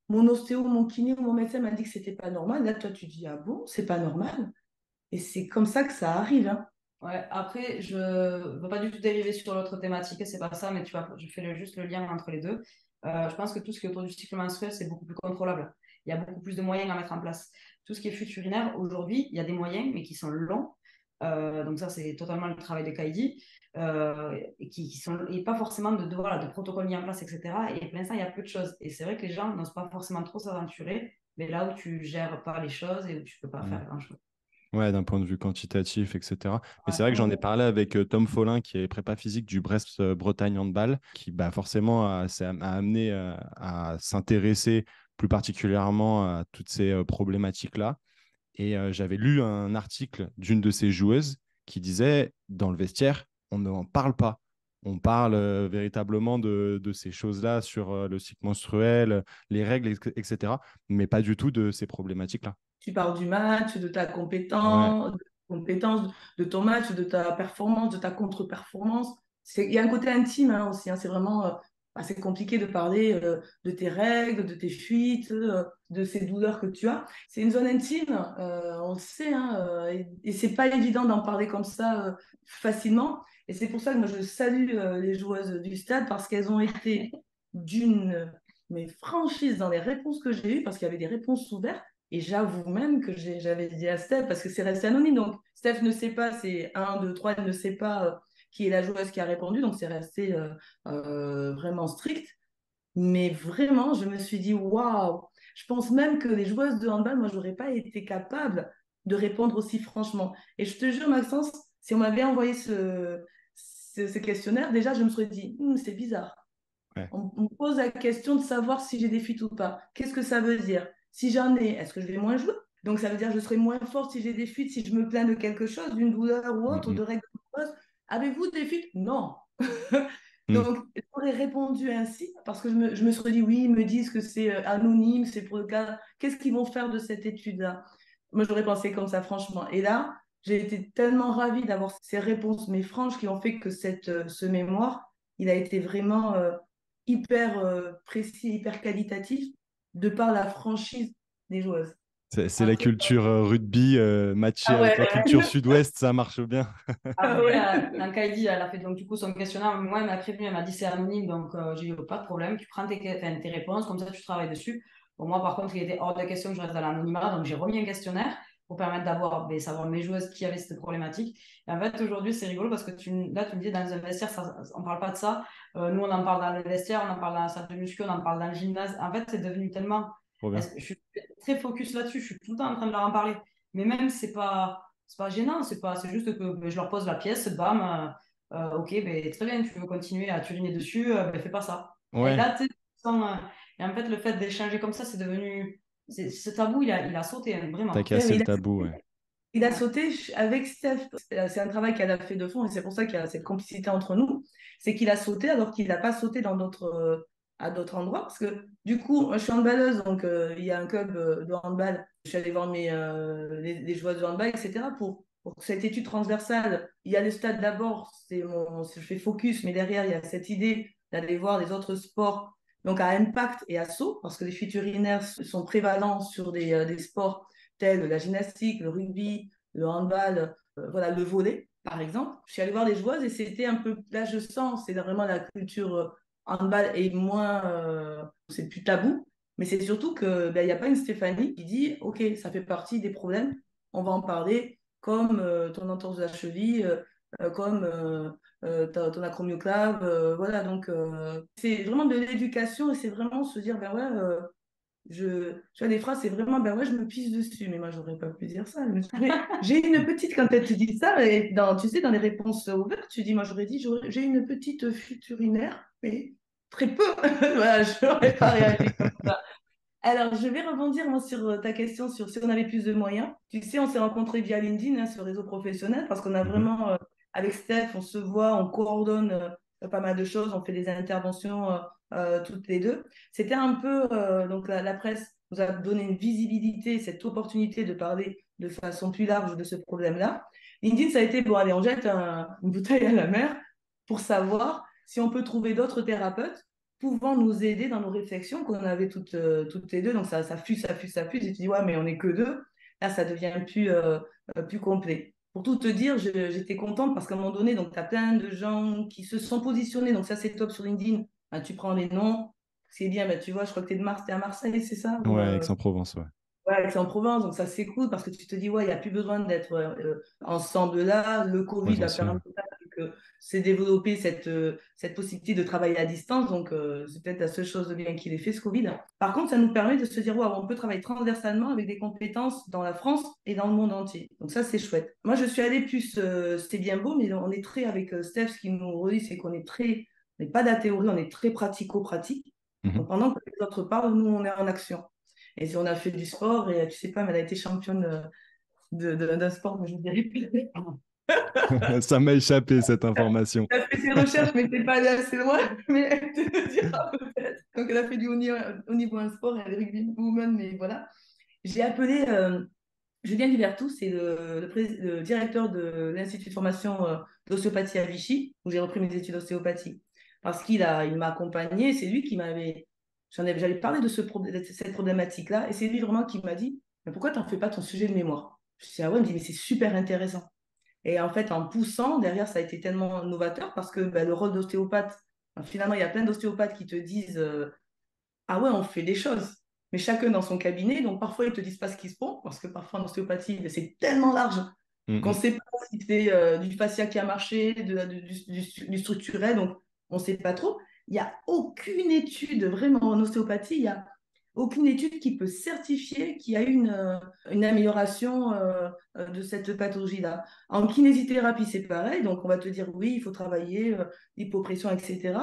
mon ostéo, mon kiné ou mon médecin m'a dit que c'était pas normal. Là, toi, tu dis ah bon, c'est pas normal. Et c'est comme ça que ça arrive, hein. Ouais, après, je ne veux pas du tout dériver sur l'autre thématique, c'est pas ça, mais tu vois, je fais juste le lien entre les deux. Je pense que tout ce qui est autour du cycle menstruel, c'est beaucoup plus contrôlable. Il y a beaucoup plus de moyens à mettre en place. Tout ce qui est fuite urinaire, aujourd'hui, il y a des moyens, mais qui sont longs. Donc ça, c'est totalement le travail de Kaidi, et qui sont et pas forcément voilà, de protocoles mis en place, etc. Et pour l'instant, il y a peu de choses. Et c'est vrai que les gens n'osent pas forcément trop s'aventurer, mais là où tu gères pas les choses et où tu peux pas Mm. faire grand-chose. Ouais, d'un point de vue quantitatif, etc. Mais Ouais, c'est vrai que j'en ai ouais. parlé avec Tom Follin, qui est prépa physique du Brest Bretagne Handball, qui forcément a amené à s'intéresser plus particulièrement à toutes ces problématiques-là. Et j'avais lu un article d'une de ces joueuses qui disait, dans le vestiaire, on n'en parle pas. on parle véritablement de ces choses-là sur le cycle menstruel, les règles, etc., mais pas du tout de ces problématiques-là. Tu parles du match, de ta Ouais, compétence, de ton match, de ta performance, de ta contre-performance. Il y a un côté intime hein, aussi. Hein. C'est vraiment assez compliqué de parler de tes règles, de tes fuites, de ces douleurs que tu as. C'est une zone intime, on le sait, hein, et c'est pas évident d'en parler comme ça facilement. Et c'est pour ça que moi je salue les joueuses du stade parce qu'elles ont été d'une mais franchise dans les réponses que j'ai eues, parce qu'il y avait des réponses ouvertes. Et j'avoue même que j'avais dit à Steph, parce que c'est resté anonyme, donc Steph ne sait pas, c'est un, 2, 3, elle ne sait pas qui est la joueuse qui a répondu, donc c'est resté vraiment strict. Mais vraiment, je me suis dit, waouh, je pense même que les joueuses de handball, moi, j'aurais pas été capable de répondre aussi franchement. Et je te jure, Maxence, si on m'avait envoyé ce questionnaire, déjà, je me serais dit, c'est bizarre. ouais. On me pose la question de savoir si j'ai des fuites ou pas. Qu'est-ce que ça veut dire? Si j'en ai, est-ce que je vais moins jouer? Donc ça veut dire que je serai moins forte si j'ai des fuites, si je me plains de quelque chose, d'une douleur ou Mm, autre, ou mm, de règles douloureuses. Avez-vous des fuites? Non. mm. Donc j'aurais répondu ainsi parce que je me serais dit oui, ils me disent que c'est anonyme, c'est pour le cas. Qu'est-ce qu'ils vont faire de cette étude-là? Moi j'aurais pensé comme ça franchement. Et là, j'ai été tellement ravie d'avoir ces réponses, mais franches, qui ont fait que ce mémoire, il a été vraiment hyper précis, hyper qualitatif, de par la franchise des joueuses. C'est la Après, culture rugby matchée ah avec ouais, la culture sud-ouest, ça marche bien. ah Après, ouais. quand Kylie, elle a fait donc, du coup son questionnaire, moi, elle m'a prévenu, elle m'a dit c'est anonyme, donc j'ai eu pas de problème. Tu prends tes réponses, comme ça tu travailles dessus. Bon, moi, par contre, il était hors de question que je reste dans l'anonymat, donc j'ai remis un questionnaire pour permettre d'avoir, savoir mes joueuses qui avaient cette problématique. Et en fait, aujourd'hui, c'est rigolo parce que là, tu me dis, dans un vestiaire, on parle pas de ça. Nous, on en parle dans le vestiaire, on en parle dans la salle de muscu, on en parle dans le gymnase. En fait, c'est devenu tellement. Trop bien. Je suis très focus là-dessus, je suis tout le temps en train de leur en parler. Mais même, c'est pas gênant, c'est juste que je leur pose la pièce, bam, ok, très bien, tu veux continuer à t'uriner dessus, fais pas ça. Et Ouais, là, tu sais, et en fait, le fait d'échanger comme ça, c'est devenu. Ce tabou, il a sauté, hein, t'as vraiment. cassé Mais le tabou, ouais. il a sauté avec Steph. C'est un travail qu'elle a fait de fond et c'est pour ça qu'il y a cette complicité entre nous. C'est qu'il a sauté alors qu'il n'a pas sauté à d'autres endroits. Parce que du coup, je suis handballeuse, donc il y a un club de handball. Je suis allée voir les joueuses de handball, etc. Pour cette étude transversale. Il y a le stade d'abord, je fais focus, mais derrière, il y a cette idée d'aller voir les autres sports, donc à impact et à saut, parce que les fuites urinaires sont prévalents sur des sports tels la gymnastique, le rugby, le handball, voilà, le volley, par exemple. Je suis allée voir des joueuses et c'était un peu, là je sens, c'est vraiment la culture handball et moins, c'est plus tabou, mais c'est surtout que il y a pas une Stéphanie qui dit, ok, ça fait partie des problèmes, on va en parler, comme ton entorse de la cheville, comme ton acromioclave, voilà, donc c'est vraiment de l'éducation et c'est vraiment se dire, ben ouais, tu vois, des phrases, c'est vraiment, ben ouais, je me pisse dessus. Mais moi, j'aurais pas pu dire ça. J'ai une petite, quand elle te dit ça, et tu sais, dans les réponses ouvertes, tu dis, moi, j'aurais dit, j'ai une petite fuite urinaire, mais très peu. Voilà, je n'aurais pas réagi comme ça. Alors, je vais rebondir moi, sur ta question sur si on avait plus de moyens. Tu sais, on s'est rencontrés via LinkedIn, hein, ce réseau professionnel, parce qu'on a Mhm. vraiment, avec Steph, on se voit, on coordonne pas mal de choses, on fait des interventions toutes les deux. C'était un peu, donc la presse nous a donné une visibilité, cette opportunité de parler de façon plus large de ce problème-là. LinkedIn, ça a été, bon, allez, on jette une bouteille à la mer pour savoir si on peut trouver d'autres thérapeutes pouvant nous aider dans nos réflexions qu'on avait toutes les deux. Donc ça fuse, ça fuse, ça fuse. Et tu dis, ouais, mais on n'est que deux. Là, ça devient plus complet. Pour tout te dire, j'étais contente parce qu'à un moment donné, donc tu as plein de gens qui se sont positionnés. Donc ça, c'est top sur LinkedIn. Ben, tu prends les noms. C'est bien, ben, tu vois, je crois que tu es t'es à Marseille, c'est ça? Ouais, Aix-en-Provence, ouais. Ouais, c'est en Provence, donc ça c'est cool parce que tu te dis, ouais, il n'y a plus besoin d'être ensemble là. Le Ouais, Covid bien a sûr. permis que c'est développé cette possibilité de travailler à distance, donc c'est peut-être la seule chose de bien qu'il ait fait ce Covid. Par contre, ça nous permet de se dire, ouais, on peut travailler transversalement avec des compétences dans la France et dans le monde entier. Donc ça, c'est chouette. Moi, je suis allée plus, c'est bien beau, mais on est très, avec Steph, ce qui nous relie, c'est qu'on est très, on n'est pas de la théorie, on est très pratico-pratique. Mhm. Donc pendant que les autres parlent, nous, on est en action. Et si on a fait du sport, et tu sais pas, mais elle a été championne d'un sport, mais je ne dirais plus. Ça m'a échappé cette information. Elle a fait ses recherches, mais c'est pas allé assez loin, mais elle te le dira peut-être. Donc, elle a fait du haut niveau un sport, elle est rugby woman, mais voilà. J'ai appelé Julien Libertou, c'est le directeur de l'Institut de formation d'ostéopathie à Vichy, où j'ai repris mes études d'ostéopathie. Parce il m'a accompagné, c'est lui qui m'avait. J'allais parler de cette problématique-là, et c'est lui vraiment qui m'a dit, mais pourquoi tu n'en fais pas ton sujet de mémoire? Je dis, ah ouais, il me dit, mais c'est super intéressant. Et en fait, en poussant, derrière, ça a été tellement novateur parce que le rôle d'ostéopathe, finalement, il y a plein d'ostéopathes qui te disent ah ouais, on fait des choses, mais chacun dans son cabinet. Donc parfois, ils ne te disent pas ce qu'ils se font parce que parfois, en ostéopathie, c'est tellement large qu'on ne Mhm. sait pas si c'est du fascia qui a marché, du structurel. Donc, on ne sait pas trop. Il n'y a aucune étude vraiment en ostéopathie. Il y a aucune étude qui peut certifier qu'il y a eu une amélioration de cette pathologie-là. En kinésithérapie, c'est pareil. Donc, on va te dire, oui, il faut travailler l'hypopression, etc.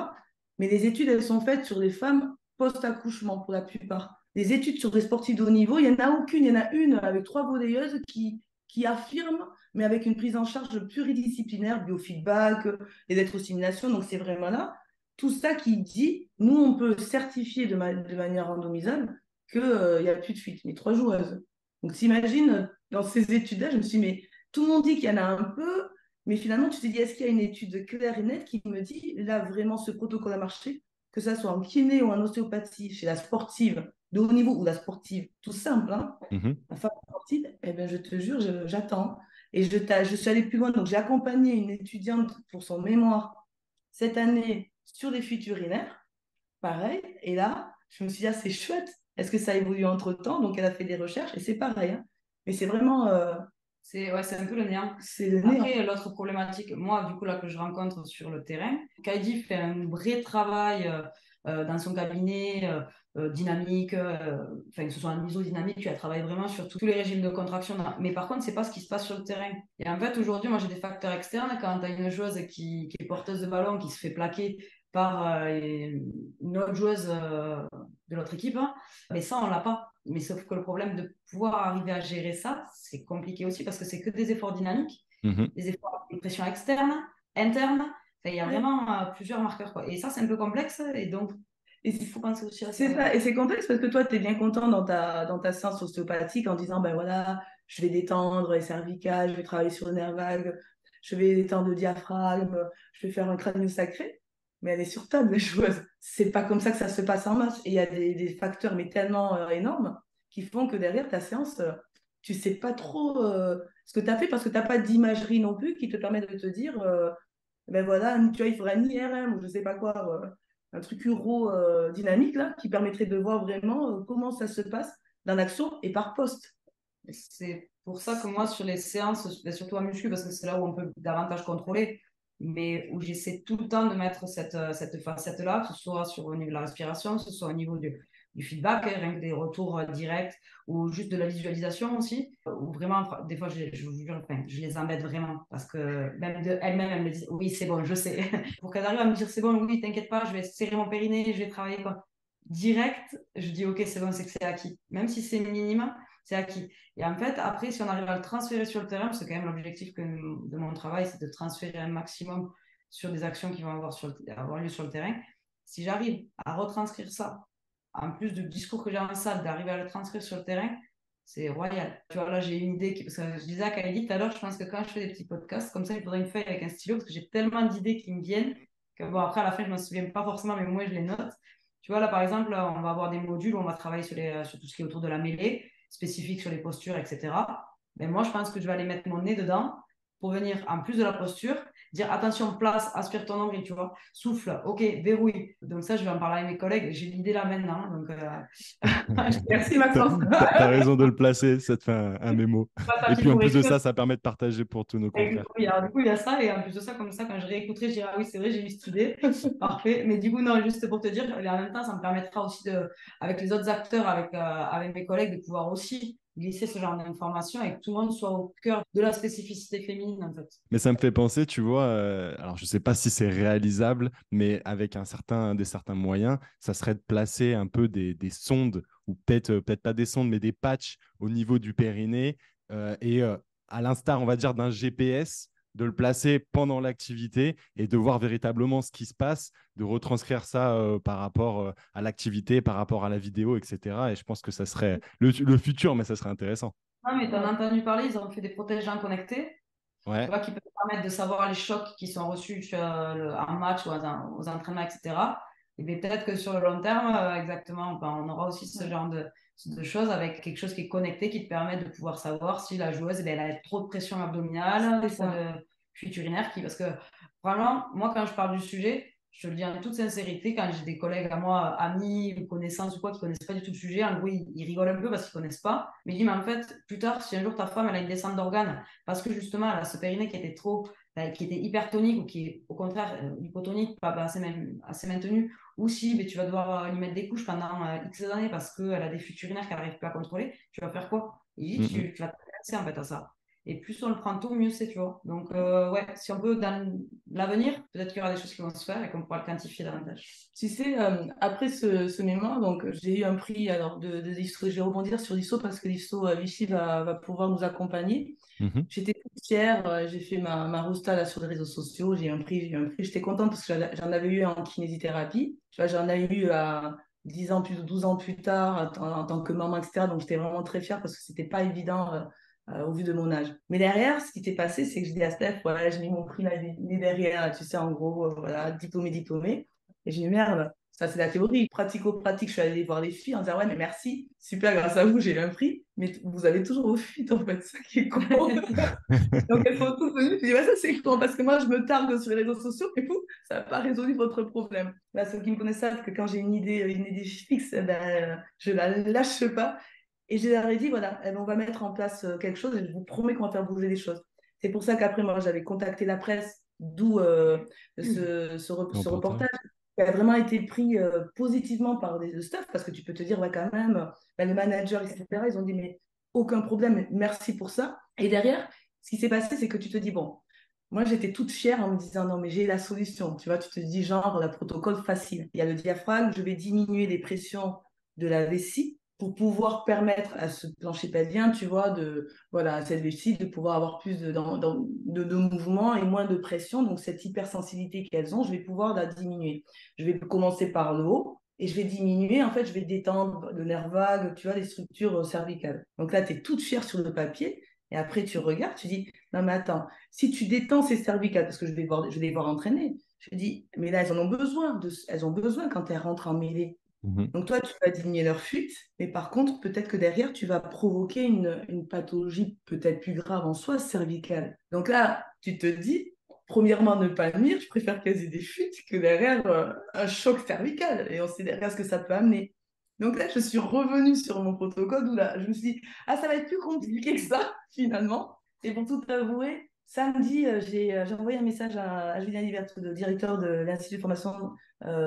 Mais les études, elles sont faites sur les femmes post-accouchement pour la plupart. Les études sur des sportifs de haut niveau, il n'y en a aucune. Il y en a une avec 3 volleyeuses qui affirme, mais avec une prise en charge pluridisciplinaire, biofeedback, électrostimulation. Donc, c'est vraiment là tout ça qui dit, nous, on peut certifier de manière randomisable qu'il n'y a plus de fuite, mais 3 joueuses. Donc, t'imagines, dans ces études-là, je me suis dit, mais tout le monde dit qu'il y en a un peu, mais finalement, tu te dis, est-ce qu'il y a une étude claire et nette qui me dit, là, vraiment, ce protocole a marché, que ça soit en kiné ou en ostéopathie, chez la sportive de haut niveau ou la sportive, tout simple, hein, Mhm. la femme sportive, eh ben, je te jure, j'attends. Et je suis allée plus loin, donc j'ai accompagné une étudiante pour son mémoire cette année sur les fuites urinaires, pareil. Et là, je me suis dit, ah, c'est chouette. Est-ce que ça a évolué entre-temps? Donc, elle a fait des recherches et c'est pareil, hein. Mais c'est vraiment, C'est un peu le néant. c'est le néant. Après, l'autre problématique, moi, du coup, là, que je rencontre sur le terrain, Kaidi fait un vrai travail dans son cabinet, dynamique, enfin, que ce soit en isodynamique, tu as travaillé vraiment sur tous les régimes de contraction. Mais par contre, c'est pas ce qui se passe sur le terrain. Et en fait, aujourd'hui, moi, j'ai des facteurs externes. Quand tu as une joueuse qui est porteuse de ballon, qui se fait plaquer par une autre joueuse de l'autre équipe, hein, mais ça, on l'a pas. Mais sauf que le problème de pouvoir arriver à gérer ça, c'est compliqué aussi parce que c'est que des efforts dynamiques, Mhm. des efforts de pression externe, interne. Enfin, il y a vraiment plusieurs marqueurs, quoi. Et ça, c'est un peu complexe. Et donc, il faut penser aussi à ça. C'est ça. Et c'est complexe parce que toi, tu es bien content dans ta séance ostéopathique en disant, ben voilà, je vais détendre les cervicales, je vais travailler sur le nerf vague, je vais détendre le diaphragme, je vais faire un crânio sacré. Mais elle est sur table, la joueuse. C'est pas comme ça que ça se passe en match. Et il y a des facteurs, mais tellement énormes, qui font que derrière ta séance, tu sais pas trop ce que tu as fait parce que tu n'as pas d'imagerie non plus qui te permet de te dire, ben voilà, tu vois, il faudrait un IRM ou je sais pas quoi, un truc uro dynamique là, qui permettrait de voir vraiment comment ça se passe dans l'action et par poste. C'est pour ça que moi, sur les séances, surtout en muscu, parce que c'est là où on peut davantage contrôler, mais où j'essaie tout le temps de mettre cette facette-là, que ce soit au niveau de la respiration, que ce soit au niveau du feedback, hein, rien que des retours directs, ou juste de la visualisation aussi, où vraiment, des fois, je vous jure, enfin, je les embête vraiment, parce que même elles-mêmes, elles me disent, oui, c'est bon, je sais. Pour qu'elles arrivent à me dire, c'est bon, oui, t'inquiète pas, je vais serrer mon périnée, je vais travailler quoi. Direct, je dis, ok, c'est bon, c'est que c'est acquis. Même si c'est minime, c'est acquis. Et en fait, après, si on arrive à le transférer sur le terrain, c'est quand même l'objectif de mon travail, c'est de transférer un maximum sur des actions qui vont avoir lieu sur le terrain. Si j'arrive à retranscrire ça, en plus du discours que j'ai en salle, d'arriver à le transcrire sur le terrain, c'est royal. Tu vois, là, j'ai une idée, parce que je disais à Kylie tout à l'heure, je pense que quand je fais des petits podcasts, comme ça, il faudrait une feuille avec un stylo, parce que j'ai tellement d'idées qui me viennent, que bon, après, à la fin, je ne me souviens pas forcément, mais moi, je les note. Tu vois, là, par exemple, on va avoir des modules où on va travailler sur tout ce qui est autour de la mêlée, spécifique sur les postures, etc. Mais moi, je pense que je vais aller mettre mon nez dedans pour venir, en plus de la posture, dire attention, place, aspire ton nombril, tu vois, souffle, ok, verrouille. Donc ça, je vais en parler avec mes collègues. J'ai l'idée là maintenant. Donc, Merci Maxence. T'as raison de le placer, ça te fait un mémo. Et puis en pour plus de écrire. ça, ça permet de partager pour tous nos confrères. Alors, du coup, il y a ça, et en plus de ça, comme ça, quand je réécouterai, je dirai, ah oui, c'est vrai, j'ai eu cette idée. Parfait. Mais du coup, non, juste pour te dire, et en même temps, ça me permettra aussi, avec les autres acteurs, avec mes collègues, de pouvoir aussi glisser ce genre d'informations et que tout le monde soit au cœur de la spécificité féminine, en fait. Mais ça me fait penser, tu vois, alors je ne sais pas si c'est réalisable, mais avec des certains moyens, ça serait de placer un peu des sondes, ou peut-être pas des sondes, mais des patchs au niveau du périnée à l'instar, on va dire, d'un GPS, de le placer pendant l'activité et de voir véritablement ce qui se passe, de retranscrire ça par rapport à l'activité, par rapport à la vidéo, etc. Et je pense que ça serait le futur, mais ça serait intéressant. Non, mais tu en as entendu parler, ils ont fait des protège-gens connectés, tu Ouais. vois, qui peuvent permettre de savoir les chocs qui sont reçus en match ou aux entraînements, etc. Et bien, peut-être que sur le long terme, exactement, ben, on aura aussi ce genre de choses avec quelque chose qui est connecté, qui te permet de pouvoir savoir si la joueuse, eh ben, elle a trop de pression abdominale, trop de fuite urinaire, parce que vraiment, moi, quand je parle du sujet, je te le dis en toute sincérité, quand j'ai des collègues à moi, amis ou connaissances ou quoi, qui ne connaissent pas du tout le sujet, en gros, ils rigolent un peu parce qu'ils ne connaissent pas. Mais ils disent, mais en fait, plus tard, si un jour ta femme, elle a une descente d'organes, parce que justement, elle a ce périnée qui était qui était hypertonique ou qui est au contraire hypotonique, pas assez maintenu, ou si ben, tu vas devoir lui mettre des couches pendant X années parce qu'elle a des fuites urinaires qu'elle n'arrive plus à contrôler, tu vas faire quoi? Il dit, Mm, tu vas t'intéresser en fait à ça. Et plus on le prend tôt, mieux c'est, tu vois. Donc, ouais, si on peut, dans l'avenir, peut-être qu'il y aura des choses qui vont se faire et qu'on pourra le quantifier davantage. Tu sais, après ce mémoire, donc j'ai eu un prix alors, de l'IFSO. Je vais rebondir sur l'IFSO parce que l'IFSO Vichy va pouvoir nous accompagner. mm, mhm. J'étais toute fière, j'ai fait ma rosta là, sur les réseaux sociaux, j'ai eu un prix. J'étais contente parce que j'en avais eu en kinésithérapie. Tu vois, j'en avais eu à 10 ans plus, 12 ans plus tard en tant que maman, etc. Donc j'étais vraiment très fière parce que c'était pas évident au vu de mon âge. Mais derrière, ce qui s'est passé, c'est que je dis à Steph, voilà, j'ai mis mon prix là, il est derrière, tu sais, en gros, voilà, diplômé. Et j'ai dit, merde, ça c'est la théorie. Pratico-pratique, je suis allée voir les filles en disant, ouais, mais merci, super, grâce à vous, j'ai eu un prix. Mais vous avez toujours vos fuites, en fait, ça qui est con. Donc elles sont toutes venues, je dis, ouais, ça c'est con, parce que moi je me targue sur les réseaux sociaux, et vous, ça n'a pas résolu votre problème. Là, ceux qui me connaissent savent que quand j'ai une idée fixe, ben, je la lâche pas. Et je leur ai dit, voilà, eh ben, on va mettre en place quelque chose et je vous promets qu'on va faire bouger les choses. C'est pour ça qu'après, moi, j'avais contacté la presse, d'où ce Reportage. reportage qui a vraiment été pris positivement par le staff, parce que tu peux te dire, ouais, quand même, ben, les managers, etc., ils ont dit, mais aucun problème, merci pour ça. Et derrière, ce qui s'est passé, c'est que tu te dis, bon, moi, j'étais toute fière en me disant, non, mais j'ai la solution. Tu vois, tu te dis, genre, le protocole facile. Il y a le diaphragme, je vais diminuer les pressions de la vessie pour pouvoir permettre à ce plancher pelvien, tu vois, voilà, à cette vessie, de pouvoir avoir plus de mouvement et moins de pression. Donc, cette hypersensibilité qu'elles ont, je vais pouvoir la diminuer. Je vais commencer par le haut et je vais diminuer. En fait, je vais détendre le nerf vague, tu vois, les structures cervicales. Donc là, tu es toute fière sur le papier. Et après, tu regardes, tu dis, non, mais attends, si tu détends ces cervicales, parce que je vais les voir entraîner, je dis, mais là, elles ont besoin quand elles rentrent en mêlée. Mhm. Donc toi, tu vas diminuer leur fuite, mais par contre, peut-être que derrière, tu vas provoquer une pathologie peut-être plus grave en soi, cervicale. Donc là, tu te dis, premièrement, ne pas nuire, je préfère qu'elles aient des fuites que derrière un choc cervical. Et on sait derrière ce que ça peut amener. Donc là, je suis revenue sur mon protocole où là, je me suis dit, ah, ça va être plus compliqué que ça, finalement. Et pour tout avouer, samedi, j'ai envoyé un message à Julien Libert, le directeur de l'Institut de formation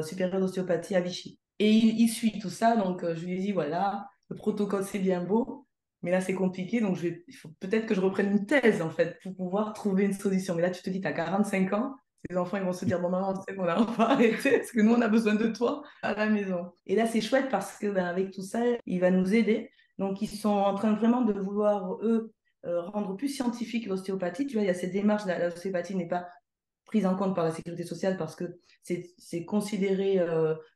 supérieure d'ostéopathie à Vichy. Et il suit tout ça, donc je lui ai dit, voilà, le protocole, c'est bien beau, mais là, c'est compliqué, donc il faut peut-être que je reprenne une thèse, en fait, pour pouvoir trouver une solution. Mais là, tu te dis, tu as 45 ans, tes enfants, ils vont se dire, bon, maman, on sait qu'on va arrêter, parce que nous, on a besoin de toi à la maison. Et là, c'est chouette parce que ben, avec tout ça, il va nous aider. Donc, ils sont en train vraiment de vouloir, eux, rendre plus scientifique l'ostéopathie. Tu vois, il y a cette démarche, l'ostéopathie n'est pas prise en compte par la sécurité sociale parce que c'est considéré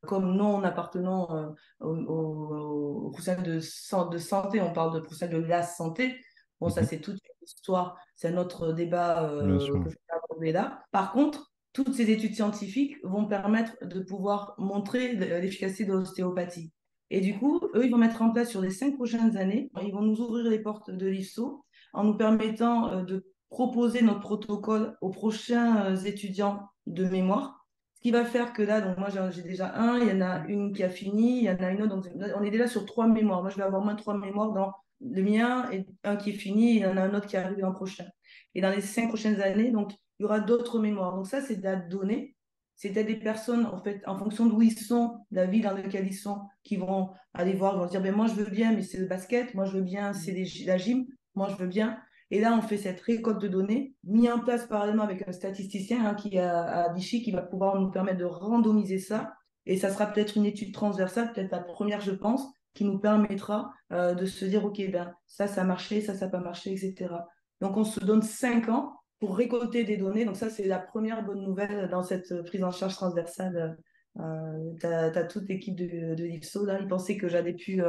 comme non appartenant au professionnel de santé. On parle de professionnel de la santé. Bon, ça, Mhm. c'est toute une histoire. C'est un autre débat Bien que sûr. je vais aborder là. Par contre, toutes ces études scientifiques vont permettre de pouvoir montrer l'efficacité de l'ostéopathie. Et du coup, eux, ils vont mettre en place sur les 5 prochaines années, ils vont nous ouvrir les portes de l'IFSO en nous permettant de proposer notre protocole aux prochains étudiants de mémoire. Ce qui va faire que là, donc moi j'ai déjà un, il y en a une qui a fini, il y en a une autre, donc on est déjà sur 3 mémoires. Moi je vais avoir moins 3 mémoires dans le mien et un qui est fini, et il y en a un autre qui arrive l'an prochain. Et dans les 5 prochaines années, donc il y aura d'autres mémoires. Donc ça, c'est de la donnée. C'était des personnes, en fait, en fonction d'où ils sont, de la ville dans laquelle ils sont, qui vont aller voir, ils vont se dire, ben, moi je veux bien, mais c'est le basket, moi je veux bien, c'est la gym, moi je veux bien. Et là, on fait cette récolte de données, mis en place parallèlement avec un statisticien qui est à Vichy, qui va pouvoir nous permettre de randomiser ça. Et ça sera peut-être une étude transversale, peut-être la première, je pense, qui nous permettra de se dire, OK, ben, ça a marché, ça n'a pas marché, etc. Donc, on se donne 5 ans pour récolter des données. Donc, ça, c'est la première bonne nouvelle dans cette prise en charge transversale. Tu as toute l'équipe de l'IFSO, là. Ils pensaient que j'allais plus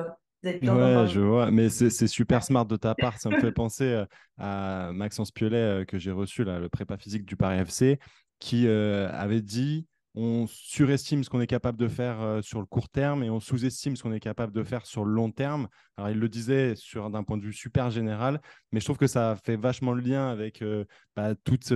être là Ouais, pendant... je vois, mais c'est super smart de ta part. Ça me fait penser à Maxence Piolet que j'ai reçu, là, le prépa physique du Paris FC, qui avait dit on surestime ce qu'on est capable de faire sur le court terme et on sous-estime ce qu'on est capable de faire sur le long terme. Alors, il le disait d'un point de vue super général, mais je trouve que ça fait vachement le lien avec toute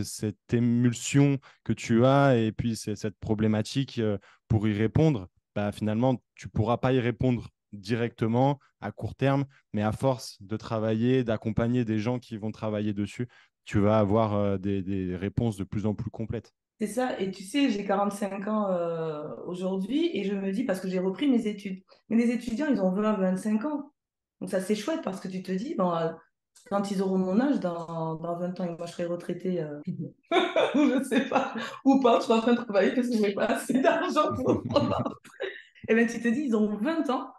cette émulsion que tu as et puis cette problématique pour y répondre. Finalement, tu ne pourras pas y répondre directement à court terme, mais à force de travailler, d'accompagner des gens qui vont travailler dessus, tu vas avoir des réponses de plus en plus complètes. C'est ça, et tu sais, j'ai 45 ans aujourd'hui, et je me dis, parce que j'ai repris mes études, mais les étudiants, ils ont 20, 25 ans. Donc ça, c'est chouette, parce que tu te dis, bon, quand ils auront mon âge, dans 20 ans, et moi je serai retraitée, je ne sais pas, ou pas, je suis en train de travailler parce que je n'ai pas assez d'argent pour prendre ma retraite. Et bien tu te dis, ils ont 20 ans,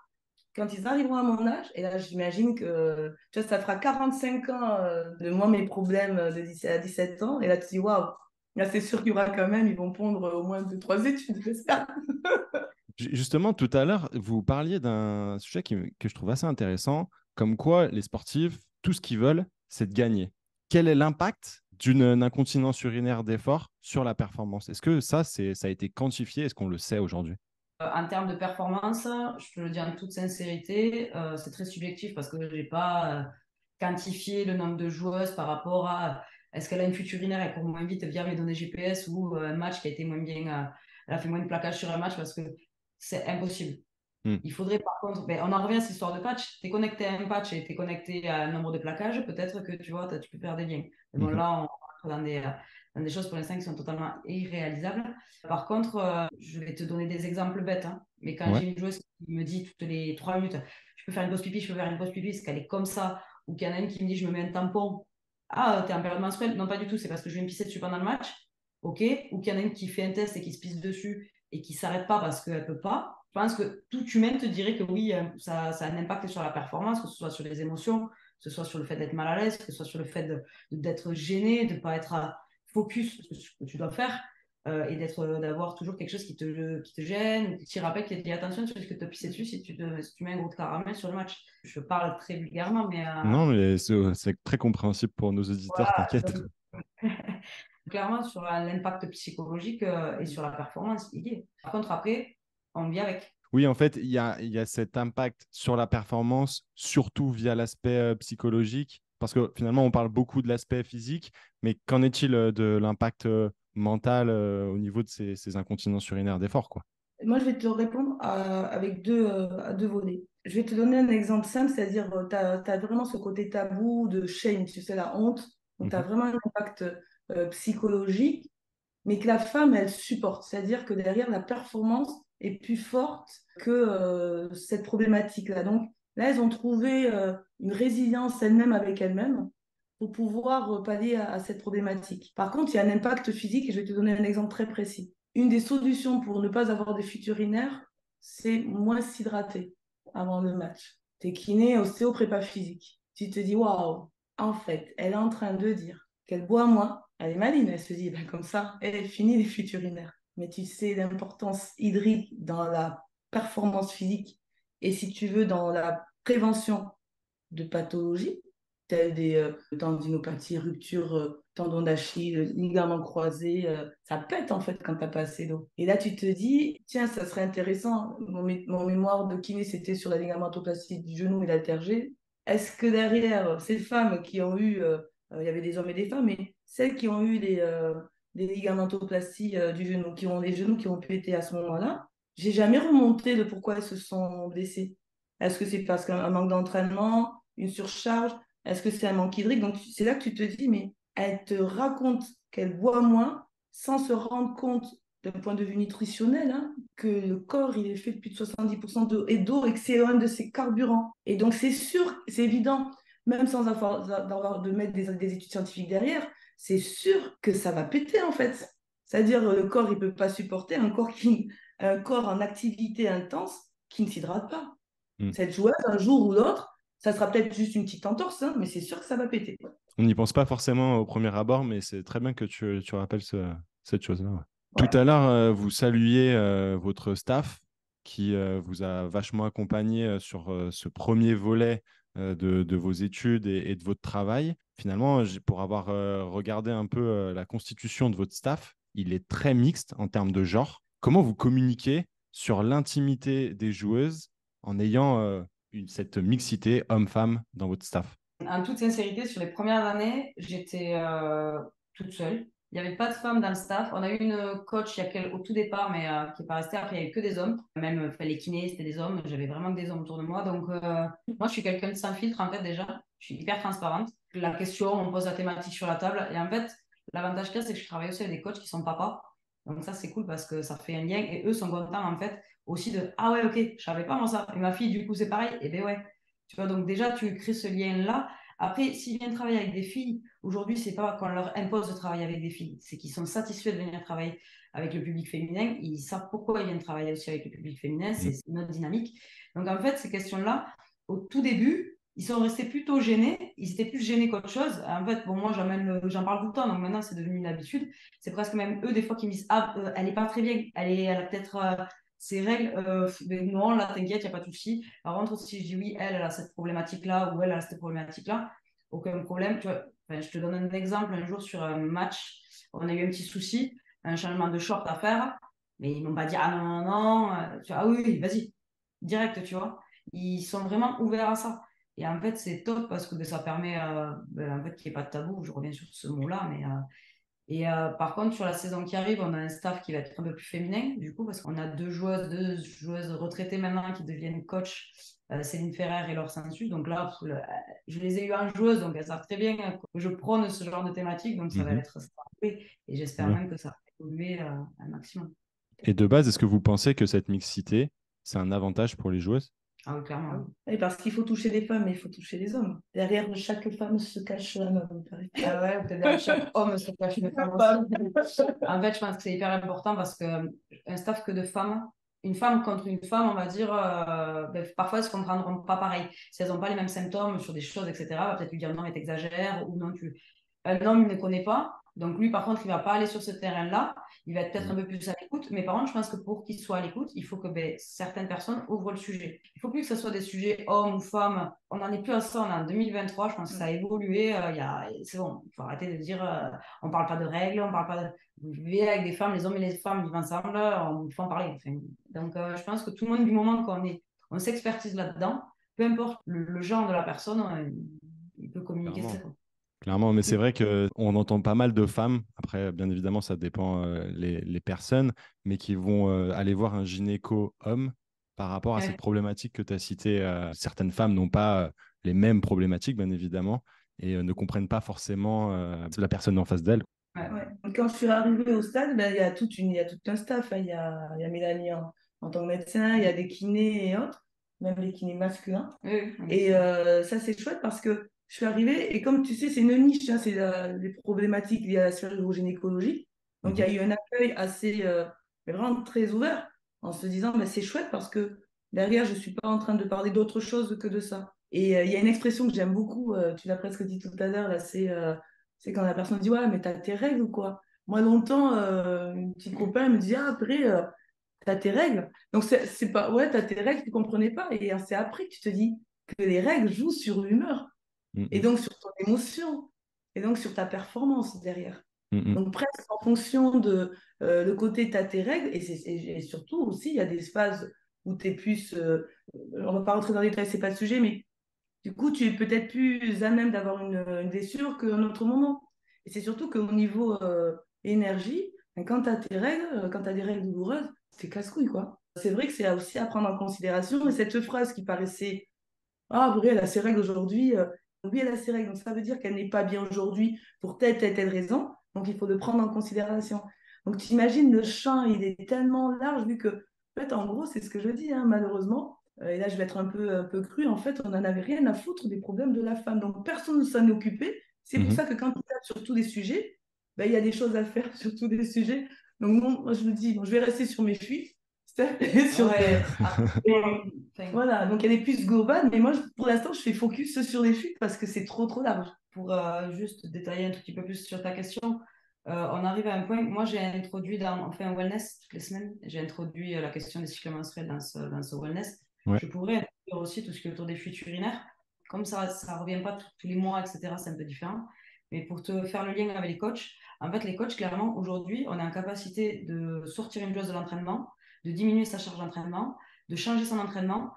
quand ils arriveront à mon âge, et là j'imagine que tu vois, ça fera 45 ans de moi mes problèmes de 17 à 17 ans, et là tu te dis waouh, là c'est sûr qu'il y aura quand même, ils vont pondre au moins 2, 3 études, j'espère. Justement, tout à l'heure, vous parliez d'un sujet que je trouve assez intéressant, comme quoi les sportifs, tout ce qu'ils veulent, c'est de gagner. Quel est l'impact d'une incontinence urinaire d'effort sur la performance? Est-ce que ça a été quantifié? Est-ce qu'on le sait aujourd'hui? En termes de performance, je te le dis en toute sincérité, c'est très subjectif parce que je n'ai pas quantifié le nombre de joueuses par rapport à est-ce qu'elle a une fuite urinaire, elle court moins vite via les données GPS ou un match qui a été moins bien, elle a fait moins de plaquage sur un match parce que c'est impossible. Hmm. Il faudrait par contre, on en revient à cette histoire de patch, tu es connecté à un patch et tu es connecté à un nombre de plaquages, peut-être que tu vois, tu peux faire des liens. Mais bon, Mhm. là, on rentre dans des choses pour l'instant qui sont totalement irréalisables. Par contre, je vais te donner des exemples bêtes, hein. Mais quand Ouais. j'ai une joueuse qui me dit toutes les 3 minutes, je peux faire une pause pipi, je peux faire une pause pipi, parce qu'elle est comme ça, ou qu'il y en a une qui me dit, je me mets un tampon, ah, t'es en période menstruelle? Non, pas du tout, c'est parce que je vais me pisser dessus pendant le match, ok? Ou qu'il y en a une qui fait un test et qui se pisse dessus et qui s'arrête pas parce qu'elle peut pas. Je pense que tout humain te dirait que oui, ça a un impact sur la performance, que ce soit sur les émotions, que ce soit sur le fait d'être mal à l'aise, que ce soit sur le fait d'être gêné, de ne pas être focus sur ce que tu dois faire et d'avoir toujours quelque chose qui te gêne, qui te rappelle, qui te dit attention, tu risques de te pisser dessus si tu mets un gros de caramel sur le match. Je parle très vulgairement, mais Non, mais c'est très compréhensible pour nos auditeurs, voilà. t'inquiète. Clairement, sur l'impact psychologique et sur la performance, il y est. Par contre, après, on vit avec. Oui, en fait, il y a cet impact sur la performance, surtout via l'aspect psychologique, parce que finalement, on parle beaucoup de l'aspect physique, mais qu'en est-il de l'impact mental au niveau de ces incontinences urinaires d'effort, quoi? Moi, je vais te répondre avec à deux volets. Je vais te donner un exemple simple, c'est-à-dire tu as vraiment ce côté tabou de shame, tu sais, la honte. Donc, tu as Mhm. vraiment un impact psychologique, mais que la femme, elle supporte. C'est-à-dire que derrière, la performance est plus forte que cette problématique-là. Donc, là, elles ont trouvé une résilience elles-mêmes avec elles-mêmes pour pouvoir pallier à cette problématique. Par contre, il y a un impact physique, et je vais te donner un exemple très précis. Une des solutions pour ne pas avoir de fuites urinaires, c'est moins s'hydrater avant le match. T'es kiné, ostéo, prépa physique. Tu te dis, waouh, en fait, elle est en train de dire qu'elle boit moins. Elle est maligne, elle se dit, ben, comme ça, elle est finie les fuites urinaires. Mais tu sais l'importance hydrique dans la performance physique et si tu veux, dans la prévention de pathologies telles des tendinopathies, ruptures, tendons d'Achille, ligaments croisés. Ça pète en fait quand tu n'as pas assez d'eau. Et là, tu te dis, tiens, ça serait intéressant. Mon mémoire de kiné, c'était sur la ligamentoplastie du genou et l'haltérgé. Est-ce que derrière ces femmes qui ont eu, il y avait des hommes et des femmes, mais celles qui ont eu des ligamentoplasties du genou, qui ont les genoux qui ont pété à ce moment-là, j'ai jamais remonté le pourquoi elles se sont blessées. Est-ce que c'est parce qu'un manque d'entraînement, une surcharge? Est-ce que c'est un manque hydrique? Donc, c'est là que tu te dis, mais elle te raconte qu'elle boit moins sans se rendre compte d'un point de vue nutritionnel, hein, que le corps, il est fait depuis 70% d'eau et que c'est un de ses carburants. Et donc, c'est sûr, c'est évident, même sans avoir de mettre des études scientifiques derrière, c'est sûr que ça va péter, en fait. C'est-à-dire, le corps, il ne peut pas supporter un corps en activité intense qui ne s'hydrate pas. Cette joueuse, un jour ou l'autre, ça sera peut-être juste une petite entorse, hein, mais c'est sûr que ça va péter. On n'y pense pas forcément au premier abord, mais c'est très bien que tu rappelles cette chose-là. Ouais. Ouais. Tout à l'heure, vous saluiez votre staff qui vous a vachement accompagné sur ce premier volet de vos études et de votre travail. Finalement, pour avoir regardé un peu la constitution de votre staff, il est très mixte en termes de genre. Comment vous communiquez sur l'intimité des joueuses en ayant cette mixité homme-femme dans votre staff? En toute sincérité, sur les premières années, j'étais toute seule. Il n'y avait pas de femmes dans le staff. On a eu une coach au tout départ, mais qui n'est pas restée. Après, il n'y avait que des hommes. Même les kinés, c'était des hommes. J'avais vraiment que des hommes autour de moi. Donc, moi, je suis quelqu'un de sans filtre, en fait, déjà. Je suis hyper transparente. La question, on pose la thématique sur la table. Et en fait, l'avantage qu'il y a, c'est que je travaille aussi avec des coachs qui sont papas. Donc, ça, c'est cool parce que ça fait un lien. Et eux sont contents, en fait, aussi de ah ouais, ok, je ne savais pas moi ça. Et ma fille, du coup, c'est pareil. Et ben ouais. Tu vois, donc déjà, tu crées ce lien-là. Après, s'ils viennent travailler avec des filles, aujourd'hui, c'est pas qu'on leur impose de travailler avec des filles, c'est qu'ils sont satisfaits de venir travailler avec le public féminin. Ils savent pourquoi ils viennent travailler aussi avec le public féminin, c'est une autre dynamique. Donc, en fait, ces questions-là, au tout début, ils sont restés plutôt gênés. Ils étaient plus gênés qu'autre chose. En fait, bon, moi, j'en parle tout le temps, donc maintenant, c'est devenu une habitude. C'est presque même eux, des fois, qui me disent ah, elle n'est pas très bien, elle a peut-être. Ces règles, mais non, là, t'inquiète, il n'y a pas de souci. Par contre, si je dis oui, elle a cette problématique-là ou elle a cette problématique-là, aucun problème. Tu vois, je te donne un exemple. Un jour, sur un match, on a eu un petit souci, un changement de short à faire, mais ils m'ont pas dit ah non, non, non. Tu vois, ah oui, vas-y, direct, tu vois. Ils sont vraiment ouverts à ça. Et en fait, c'est top parce que ça permet en fait, qu'il n'y ait pas de tabou. Je reviens sur ce mot-là, mais par contre, sur la saison qui arrive, on a un staff qui va être un peu plus féminin, du coup, parce qu'on a deux joueuses retraitées maintenant qui deviennent coach, Céline Ferrer et Laure Sansus. Donc là, je les ai eues en joueuse, donc elles savent très bien que je prône ce genre de thématique, donc ça va être et j'espère même que ça va évoluer un maximum. Et de base, est-ce que vous pensez que cette mixité, c'est un avantage pour les joueuses? Ah oui, clairement. Et parce qu'il faut toucher les femmes, mais il faut toucher les hommes. Derrière chaque femme se cache un homme, pareil. Ah ouais, peut-être derrière chaque homme se cache une femme aussi. En fait, je pense que c'est hyper important parce qu'un staff que de femmes, une femme contre une femme, on va dire, parfois elles ne se comprendront pas pareil. Si elles n'ont pas les mêmes symptômes sur des choses, etc., on va peut-être lui dire non, mais t'exagères, ou non, un homme, il ne connaît pas. Donc lui, par contre, il ne va pas aller sur ce terrain-là. Il va être peut-être un peu plus à l'écoute. Mais par contre, je pense que pour qu'il soit à l'écoute, il faut que certaines personnes ouvrent le sujet. Il ne faut plus que ce soit des sujets hommes ou femmes. On n'en est plus à ça. On est en 2023. Je pense que ça a évolué. C'est bon. Il faut arrêter de dire on ne parle pas de règles, on ne parle pas de... Vous vivez avec des femmes, les hommes et les femmes vivent ensemble. Il faut en parler. Enfin, donc, je pense que tout le monde, du moment qu'on s'expertise là-dedans, peu importe le genre de la personne, il peut communiquer ça. Clairement, mais c'est vrai qu'on entend pas mal de femmes, après bien évidemment ça dépend les personnes, mais qui vont aller voir un gynéco homme par rapport à cette problématique que tu as citée. Certaines femmes n'ont pas les mêmes problématiques, bien évidemment, et ne comprennent pas forcément la personne en face d'elle. Ouais. Quand je suis arrivée au stade, il y a tout un staff. Hein. Il y a Mélanie en tant que médecin, il y a des kinés et autres, même les kinés masculins. Et ça, c'est chouette parce que je suis arrivée, et comme tu sais, c'est une niche, hein, c'est les problématiques liées à la sphère gynécologique. Donc, il y a eu un accueil assez, mais vraiment très ouvert, en se disant, c'est chouette parce que derrière, je ne suis pas en train de parler d'autre chose que de ça. Et il y a une expression que j'aime beaucoup, tu l'as presque dit tout à l'heure, là, c'est quand la personne dit, ouais, mais t'as tes règles ou quoi? Moi, longtemps, une petite copain me dit, ah, après, t'as tes règles. Donc, c'est pas, ouais, t'as tes règles, tu comprenais pas. Et c'est après que tu te dis que les règles jouent sur l'humeur. Et donc sur ton émotion, et donc sur ta performance derrière. Donc presque en fonction de le côté tu as tes règles, et surtout aussi, il y a des phases où tu es plus, on va pas rentrer dans les détails, c'est pas le sujet, mais du coup, tu es peut-être plus à même d'avoir une blessure qu'à un autre moment. Et c'est surtout qu'au niveau énergie, quand tu as tes règles, quand tu as des règles douloureuses, c'est casse-couille, quoi. C'est vrai que c'est aussi à prendre en considération, et cette phrase qui paraissait ah, vrai, elle a ses règles aujourd'hui. Oui, elle a ses règles. Donc, ça veut dire qu'elle n'est pas bien aujourd'hui pour telle raison. Donc, il faut le prendre en considération. Donc, tu imagines, le champ, il est tellement large, vu que, en fait, en gros, c'est ce que je dis, hein, malheureusement. Et là, je vais être un peu cru. En fait, on n'en avait rien à foutre des problèmes de la femme. Donc, personne ne s'en est occupé. C'est pour ça que quand on tape sur tous les sujets, il y a des choses à faire sur tous les sujets. Donc, non, moi, je me dis, bon, je vais rester sur mes fuites. Sur Ouais. voilà, donc elle est plus globale, mais moi, pour l'instant, je fais focus sur les chutes parce que c'est trop large. Pour juste détailler un tout petit peu plus sur ta question, on arrive à un point. Moi, j'ai introduit on fait un wellness toutes les semaines. J'ai introduit la question des cycles menstruels dans ce wellness. Ouais. Je pourrais introduire aussi tout ce qui est autour des fuites urinaires. Comme ça ne revient pas tous les mois, etc., c'est un peu différent. Mais pour te faire le lien avec les coachs, en fait, les coachs, clairement, aujourd'hui, on est en capacité de sortir une joueuse de l'entraînement, de diminuer sa charge d'entraînement, de changer son entraînement,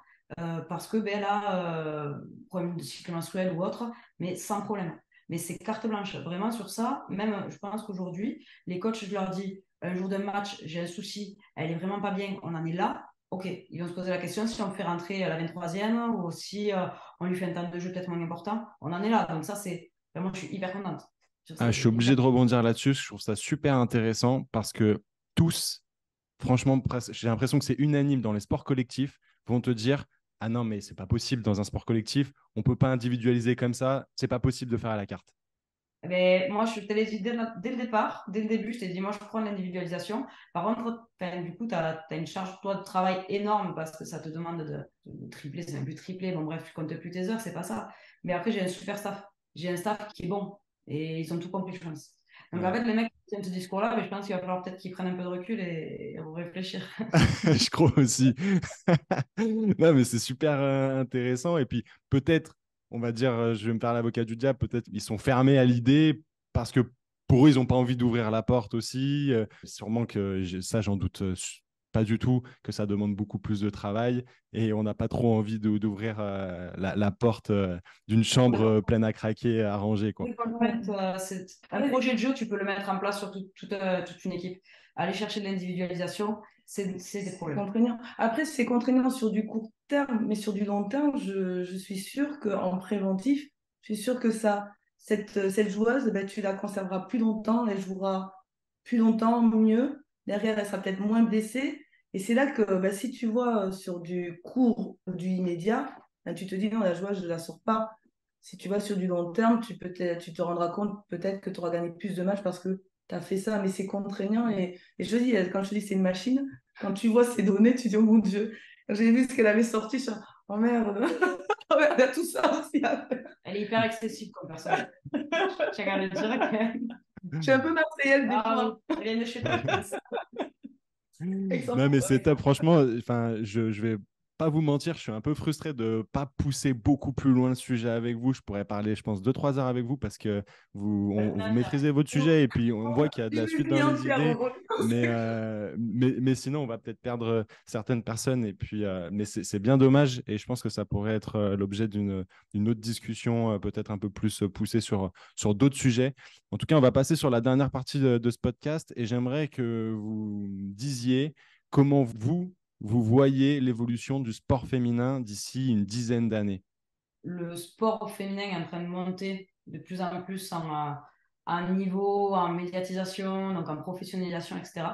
parce que ben, elle a problème de cycle menstruel ou autre, mais sans problème. Mais c'est carte blanche. Vraiment, sur ça, même, je pense qu'aujourd'hui, les coachs, je leur dis, un jour d'un match, j'ai un souci, elle est vraiment pas bien, on en est là. OK, ils vont se poser la question si on fait rentrer la 23e ou si on lui fait un temps de jeu peut-être moins important. On en est là. Donc ça, c'est vraiment, je suis hyper contente. Sur ça, Je suis obligé de rebondir là-dessus. Je trouve ça super intéressant parce que tous, franchement, j'ai l'impression que c'est unanime dans les sports collectifs, vont te dire ah non, mais c'est pas possible dans un sport collectif, on peut pas individualiser comme ça, c'est pas possible de faire à la carte. Mais moi, je te l'ai dit dès le départ, dès le début, je t'ai dit, moi, je prends l'individualisation. Par contre, du coup, tu as une charge, toi, de travail énorme parce que ça te demande de tripler, c'est même plus tripler. Bon, bref, tu comptes plus tes heures, c'est pas ça. Mais après, j'ai un super staff. J'ai un staff qui est bon et ils ont tout compris, je pense. Donc, en Ouais. fait, les mecs qui tiennent ce discours-là, mais je pense qu'il va falloir peut-être qu'ils prennent un peu de recul et réfléchir. Je crois aussi. Non, mais c'est super intéressant. Et puis, peut-être, on va dire, je vais me faire l'avocat du diable, peut-être ils sont fermés à l'idée parce que pour eux, ils n'ont pas envie d'ouvrir la porte aussi. Sûrement que ça, j'en doute pas du tout, que ça demande beaucoup plus de travail et on n'a pas trop envie d'ouvrir la porte d'une chambre pleine à craquer, à ranger, quoi. Oui, en fait, un projet de jeu, tu peux le mettre en place sur toute une équipe. Aller chercher de l'individualisation, c'est des problèmes. Contraignant. Après, c'est contraignant sur du court terme, mais sur du long terme, je suis sûre qu'en préventif, je suis sûre que cette joueuse, ben, tu la conserveras plus longtemps, elle jouera plus longtemps, mieux. Derrière, elle sera peut-être moins blessée. Et c'est là que ben, si tu vois sur du court ou du immédiat, ben, tu te dis non, la joueuse, je ne la sors pas. Si tu vas sur du long terme, tu te rendras compte peut-être que tu auras gagné plus de matchs parce que tu as fait ça, mais c'est contraignant. Et je dis, quand je te dis c'est une machine, quand tu vois ces données, tu dis, oh mon Dieu, quand j'ai vu ce qu'elle avait sorti, je suis oh merde, oh merde, il y a tout ça aussi à faire. Elle est hyper accessible comme personne. Je tiens à le dire Je suis un peu marseillaise des Ah fois. oui, elle vient de chez toi, je pense. Non, mais c'est top. Franchement, enfin, je vais pas vous mentir, je suis un peu frustré de pas pousser beaucoup plus loin le sujet avec vous. Je pourrais parler, je pense, 2, 3 heures avec vous parce que vous maîtrisez votre sujet et puis on voit qu'il y a de la suite dans les idées. Mais sinon, on va peut-être perdre certaines personnes. Et puis, mais c'est bien dommage et je pense que ça pourrait être l'objet d'une autre discussion, peut-être un peu plus poussée sur d'autres sujets. En tout cas, on va passer sur la dernière partie de ce podcast et j'aimerais que vous me disiez comment vous voyez l'évolution du sport féminin d'ici une dizaine d'années. Le sport féminin est en train de monter de plus en plus en niveau, en médiatisation, donc en professionnalisation, etc.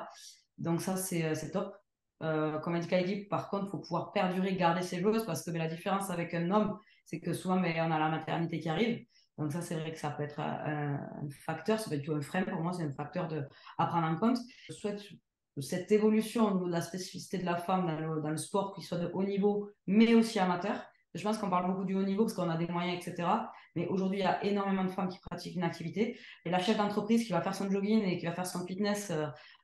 Donc ça, c'est top. Comme indiqué à l'équipe, par contre, il faut pouvoir perdurer, garder ses joueuses parce que la différence avec un homme, c'est que souvent, on a la maternité qui arrive. Donc ça, c'est vrai que ça peut être un facteur, c'est pas du tout un frein pour moi, c'est un facteur à prendre en compte. Je souhaite cette évolution au niveau de la spécificité de la femme dans le sport, qui soit de haut niveau, mais aussi amateur. Je pense qu'on parle beaucoup du haut niveau parce qu'on a des moyens, etc. Mais aujourd'hui, il y a énormément de femmes qui pratiquent une activité. Et la chef d'entreprise qui va faire son jogging et qui va faire son fitness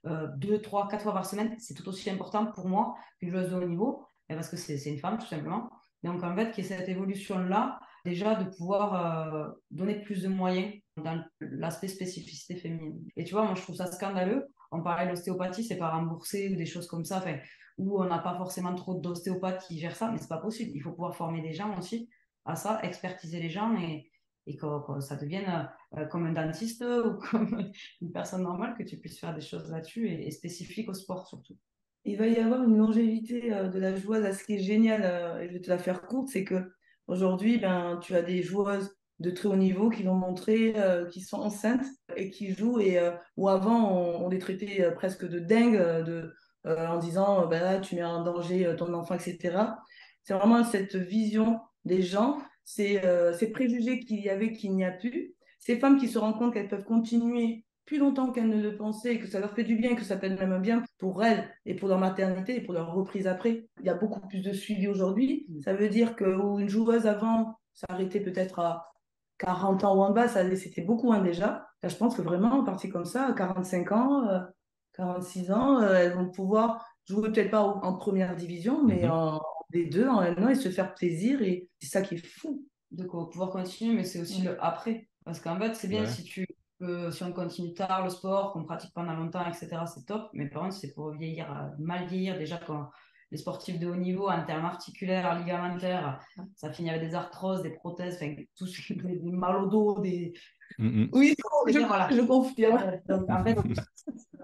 2, 3, 4 fois par semaine, c'est tout aussi important pour moi qu'une joueuse de haut niveau, parce que c'est une femme, tout simplement. Donc, en fait, qu'il y ait cette évolution-là, déjà de pouvoir donner plus de moyens dans l'aspect spécificité féminine. Et tu vois, moi, je trouve ça scandaleux. On parlait de l'ostéopathie, c'est pas remboursé ou des choses comme ça, où on n'a pas forcément trop d'ostéopathes qui gèrent ça, mais c'est pas possible. Il faut pouvoir former des gens aussi à ça, expertiser les gens et que ça devienne comme un dentiste ou comme une personne normale, que tu puisses faire des choses là-dessus et spécifiques au sport surtout. Il va y avoir une longévité de la joueuse. Ce qui est génial, et je vais te la faire courte, c'est que aujourd'hui, ben, tu as des joueuses de très haut niveau qui vont montrer qui sont enceintes et qui jouent. Où avant, on les traitait presque de dingues en disant ben là, tu mets en danger ton enfant, etc. C'est vraiment cette vision des gens, ces préjugés qu'il y avait, qu'il n'y a plus. Ces femmes qui se rendent compte qu'elles peuvent continuer plus longtemps qu'elles ne le pensaient, et que ça leur fait du bien, que ça fait même un bien pour elles et pour leur maternité et pour leur reprise après. Il y a beaucoup plus de suivi aujourd'hui. Ça veut dire qu'une joueuse avant s'arrêtait peut-être à 40 ans ou en bas, c'était beaucoup déjà. Là, je pense que vraiment, partie comme ça, à 45 ans, 46 ans, elles vont pouvoir jouer peut-être pas en première division, mais en D2, en N1 et se faire plaisir. Et c'est ça qui est fou. De pouvoir continuer, mais c'est aussi le après. Parce qu'en fait, c'est bien Ouais. si on continue tard le sport, qu'on pratique pendant longtemps, etc., c'est top. Mais par contre, c'est pour vieillir, mal vieillir. Déjà, quand les sportifs de haut niveau, en termes articulaires, ligamentaires, ça finit avec des arthroses, des prothèses, enfin, tout ce qui des mal au dos, des. Oui, Voilà. je confirme. Donc, en fait,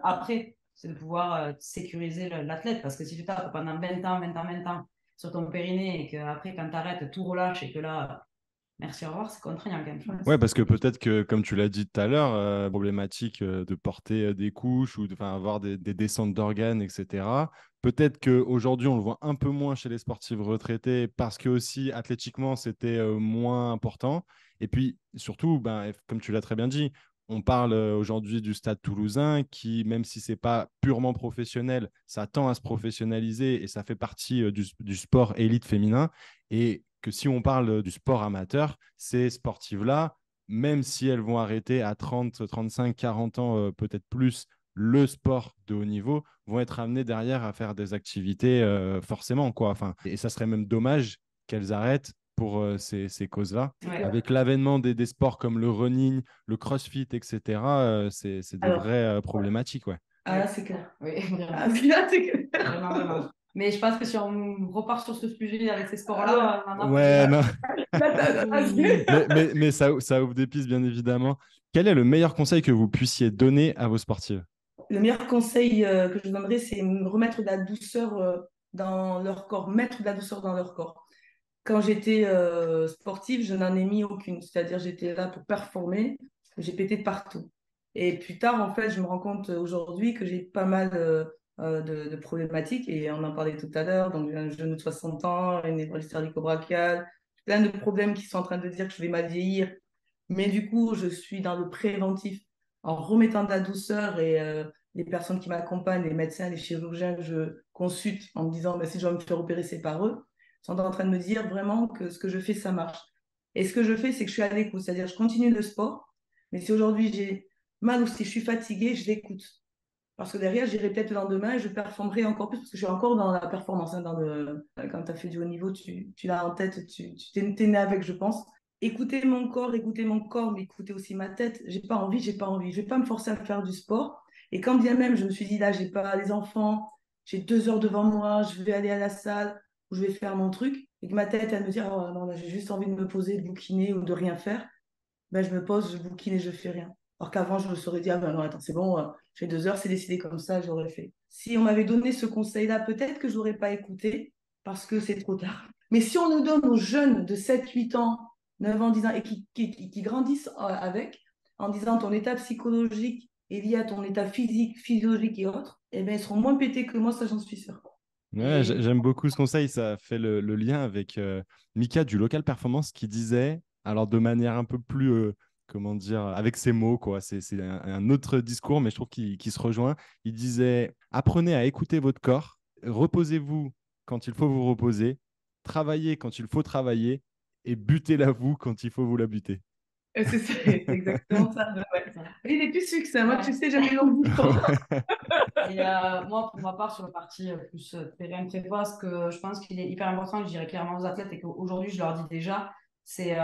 après, c'est de pouvoir sécuriser l'athlète. Parce que si tu tapes pendant 20 ans, 20 ans, 20 ans sur ton périnée et qu'après, quand tu arrêtes, tout relâche et que là, merci, au revoir, c'est contraignant quand même. Ouais, parce que peut-être que, comme tu l'as dit tout à l'heure, problématique de porter des couches ou avoir des descentes d'organes, etc. Peut-être qu'aujourd'hui, on le voit un peu moins chez les sportifs retraités parce que aussi, athlétiquement, c'était moins important. Et puis, surtout, ben, comme tu l'as très bien dit, on parle aujourd'hui du Stade Toulousain qui, même si c'est pas purement professionnel, ça tend à se professionnaliser et ça fait partie du sport élite féminin. Et que si on parle du sport amateur, ces sportives-là, même si elles vont arrêter à 30, 35, 40 ans, peut-être plus, le sport de haut niveau, vont être amenées derrière à faire des activités forcément, quoi. Enfin, et ça serait même dommage qu'elles arrêtent pour ces causes-là. Ouais. Avec l'avènement des sports comme le running, le crossfit, etc., c'est des Alors, vraies problématiques, ouais. ah là, c'est clair. Oui, vraiment. Ah, là, c'est clair. Vraiment, vraiment. Mais je pense que si on repart sur ce sujet avec ces sports-là, on en a Ouais, non. Là, Mais ça ouvre des pistes, bien évidemment. Quel est le meilleur conseil que vous puissiez donner à vos sportives? le meilleur conseil que je donnerais, c'est remettre de la douceur dans leur corps, mettre de la douceur dans leur corps. Quand j'étais sportive, je n'en ai mis aucune. C'est-à-dire, j'étais là pour performer, j'ai pété de partout. Et plus tard, en fait, je me rends compte aujourd'hui que j'ai pas mal de problématiques, et on en parlait tout à l'heure. Donc, j'ai un genou de 60 ans, une névralgie cervico-brachiale, plein de problèmes qui sont en train de dire que je vais mal vieillir. Mais du coup, je suis dans le préventif en remettant de la douceur, et les personnes qui m'accompagnent, les médecins, les chirurgiens que je consulte en me disant bah, si je dois me faire opérer, c'est par eux, sont en train de me dire vraiment que ce que je fais, ça marche. Et ce que je fais, c'est que je suis à l'écoute, c'est-à-dire je continue le sport, mais si aujourd'hui j'ai mal ou si je suis fatiguée, je l'écoute. Parce que derrière, j'irai peut-être le lendemain et je performerai encore plus parce que je suis encore dans la performance. Hein, quand tu as fait du haut niveau, tu l'as en tête, tu t'es né avec, je pense. Écoutez mon corps, mais écoutez aussi ma tête. J'ai pas envie, j'ai pas envie. Je vais pas me forcer à faire du sport. Et quand bien même, je me suis dit, là, j'ai pas les enfants, j'ai 2 heures devant moi, je vais aller à la salle, où je vais faire mon truc, et que ma tête, elle me dit, oh non, là, j'ai juste envie de me poser, de bouquiner ou de rien faire, ben, je me pose, je bouquine et je fais rien. Alors qu'avant, je me serais dit, ah ben non, attends, c'est bon, j'ai 2 heures, c'est décidé comme ça, j'aurais fait. Si on m'avait donné ce conseil-là, peut-être que je n'aurais pas écouté parce que c'est trop tard. Mais si on nous donne aux jeunes de 7, 8 ans, 9 ans, 10 ans, et qui grandissent avec, en disant ton état psychologique est lié à ton état physique, physiologique et autres, eh bien, ils seront moins pétés que moi, ça, j'en suis sûre. Ouais, j'aime beaucoup ce conseil. Ça fait le lien avec Mika du Local Performance qui disait, alors de manière un peu plus, comment dire, avec ses mots, quoi. C'est un autre discours, mais je trouve qu'il se rejoint. Il disait, apprenez à écouter votre corps, reposez-vous quand il faut vous reposer, travaillez quand il faut travailler et butez-la vous quand il faut vous la buter. C'est ça, c'est exactement ça. Ouais. Il est plus succinct. Moi, tu sais, j'aime les longues histoires. Et moi, pour ma part, sur la partie plus terrain prépa, ce que je pense qu'il est hyper important, je dirais clairement aux athlètes, et qu'aujourd'hui, je leur dis déjà, c'est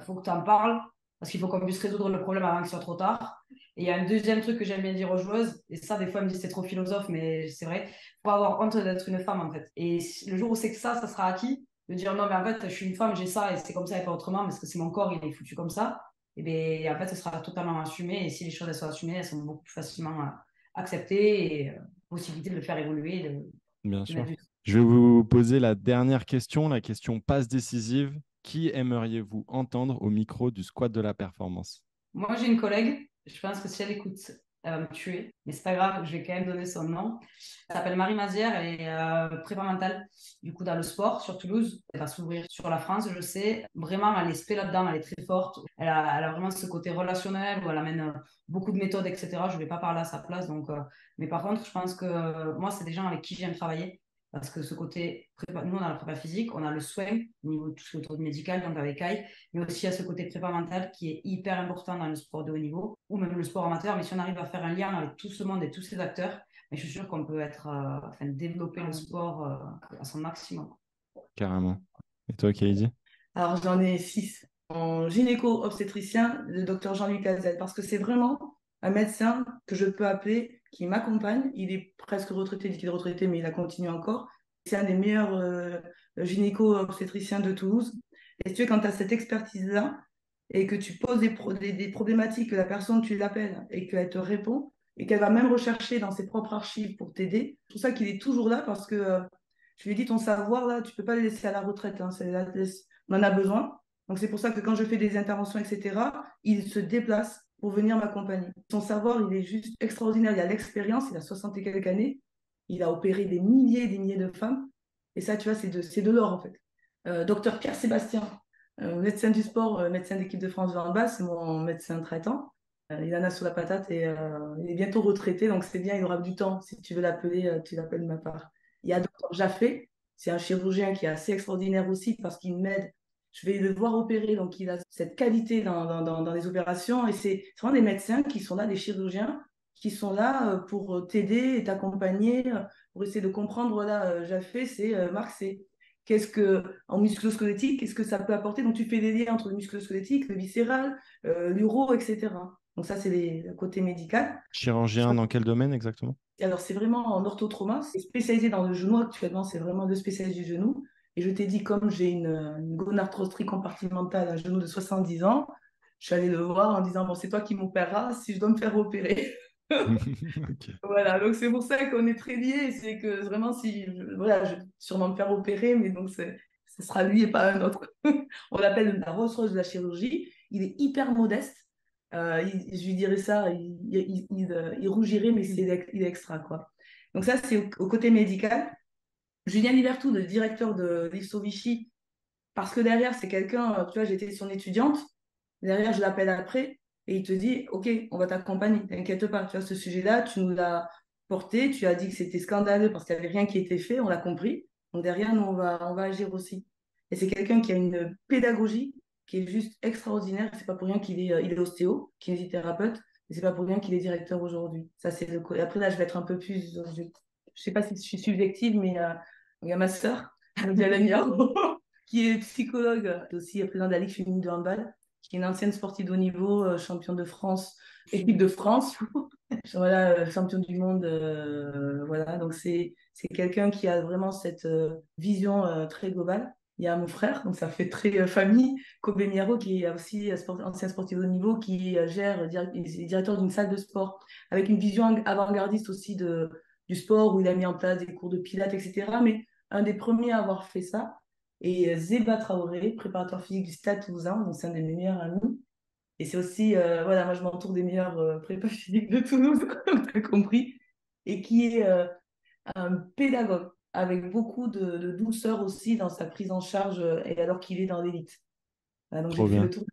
faut que tu en parles, parce qu'il faut qu'on puisse résoudre le problème avant qu'il soit trop tard. Et il y a un deuxième truc que j'aime bien dire aux joueuses, et ça, des fois, elles me disent c'est trop philosophe, mais c'est vrai, faut avoir honte d'être une femme, en fait. Et le jour où c'est que ça sera acquis, de dire non, mais en fait, je suis une femme, j'ai ça, et c'est comme ça et pas autrement, parce que c'est mon corps, il est foutu comme ça. Et bien, en fait, ce sera totalement assumé, et si les choses elles sont assumées, elles sont beaucoup plus facilement acceptées, et possibilité de le faire évoluer, Bien de sûr. mettre du. Je vais vous poser la dernière question, la question passe décisive. Qui aimeriez-vous entendre au micro du squat de la performance? Moi, j'ai une collègue, je pense que si elle écoute elle va me tuer, mais c'est pas grave, je vais quand même donner son nom. Elle s'appelle Marie Mazière, elle est prépa mentale, du coup, dans le sport sur Toulouse. Elle va s'ouvrir sur la France, je sais. Vraiment, elle est spé là-dedans, elle est très forte. Elle a vraiment ce côté relationnel où elle amène beaucoup de méthodes, etc. Je ne vais pas parler à sa place. Mais par contre, je pense que moi, c'est des gens avec qui j'aime travailler. Parce que ce côté, nous, on a la prépa physique, on a le soin, au niveau de tout ce qui est autour du médical, donc avec AI, mais aussi à ce côté prépa mental qui est hyper important dans le sport de haut niveau, ou même le sport amateur. Mais si on arrive à faire un lien avec tout ce monde et tous ces acteurs, mais je suis sûre qu'on peut développer le sport à son maximum. Carrément. Et toi, Kaidi? Alors, j'en ai 6. En gynéco-obstétricien, le docteur Jean-Luc Azel, parce que c'est vraiment un médecin que je peux appeler, qui m'accompagne. Il est presque retraité, il dit qu'il est retraité, mais il a continué encore. C'est un des meilleurs gynéco-obstétriciens de Toulouse. Et tu vois, quand tu as cette expertise-là et que tu poses des problématiques, que la personne, tu l'appelles et qu'elle te répond, et qu'elle va même rechercher dans ses propres archives pour t'aider, c'est pour ça qu'il est toujours là, parce que je lui ai dit, ton savoir, là, tu ne peux pas le laisser à la retraite. Hein, on en a besoin. Donc, c'est pour ça que quand je fais des interventions, etc., il se déplace pour venir m'accompagner. Son savoir, il est juste extraordinaire. Il a l'expérience, il a 60 et quelques années. Il a opéré des milliers et des milliers de femmes. Et ça, tu vois, c'est de l'or, en fait. Docteur Pierre Sébastien, médecin du sport, médecin d'équipe de France de handball, c'est mon médecin traitant. Il en a sous la patate et il est bientôt retraité, donc c'est bien, il aura du temps. Si tu veux l'appeler, tu l'appelles de ma part. Il y a Docteur Jaffé, c'est un chirurgien qui est assez extraordinaire aussi parce qu'il m'aide. Je vais le voir opérer, donc il a cette qualité dans les opérations. Et c'est vraiment des médecins qui sont là, des chirurgiens, qui sont là pour t'aider et t'accompagner, pour essayer de comprendre. Voilà, Jaffé, c'est Marc, c'est qu'est-ce que, en musculo-squelettique, qu'est-ce que ça peut apporter. Donc tu fais des liens entre le musculo-squelettique, le viscéral, l'uro, etc. Donc ça, c'est le côté médical. Chirurgien dans quel domaine exactement? Alors, c'est vraiment en orthotrauma. C'est spécialisé dans le genou actuellement. C'est vraiment le spécialiste du genou. Et je t'ai dit, comme j'ai une gonarthrose compartimentale, un genou de 70 ans, je suis allée le voir en disant, bon, c'est toi qui m'opéreras si je dois me faire opérer. Ok. Voilà, donc c'est pour ça qu'on est très liés. C'est que vraiment, si, voilà, je vais sûrement me faire opérer, mais donc ce sera lui et pas un autre. On l'appelle la Rolls-Royce de la chirurgie. Il est hyper modeste. Je lui dirais ça, il rougirait, mais il est extra, quoi. Donc ça, c'est au côté médical. Julien Libertou, le directeur de l'IFSO Vichy, parce que derrière, c'est quelqu'un, tu vois, j'étais son étudiante, derrière, je l'appelle après, et il te dit, OK, on va t'accompagner, t'inquiète pas, tu vois, ce sujet-là, tu nous l'as porté, tu as dit que c'était scandaleux parce qu'il n'y avait rien qui était fait, on l'a compris. Donc derrière, nous, on va agir aussi. Et c'est quelqu'un qui a une pédagogie qui est juste extraordinaire. C'est pas pour rien il est ostéo, kinésithérapeute, et c'est pas pour rien qu'il est directeur aujourd'hui. Ça, c'est et après, là, je vais être un peu plus. Je sais pas si je suis subjective, mais il y a ma sœur, Lamia, qui est psychologue, aussi présidente de la Ligue féminine de handball, qui est une ancienne sportive de haut niveau, championne de France, équipe de France, voilà, champion du monde, voilà. Donc c'est quelqu'un qui a vraiment cette vision très globale. Il y a mon frère, donc ça fait très famille, Kobe Miaro, qui est aussi ancien sportif de haut niveau, qui gère, est directeur d'une salle de sport, avec une vision avant-gardiste aussi du sport, où il a mis en place des cours de pilates, etc. Mais un des premiers à avoir fait ça. Et Zeba Traoré, préparateur physique du Stade Toulousain, donc c'est un de mes meilleurs amis. Et c'est aussi, voilà, moi je m'entoure des meilleurs prépa physiques de Toulouse, comme tu as compris, et qui est un pédagogue avec beaucoup de douceur aussi dans sa prise en charge, et alors qu'il est dans l'élite. Voilà, donc j'ai Trop fait le bien. tour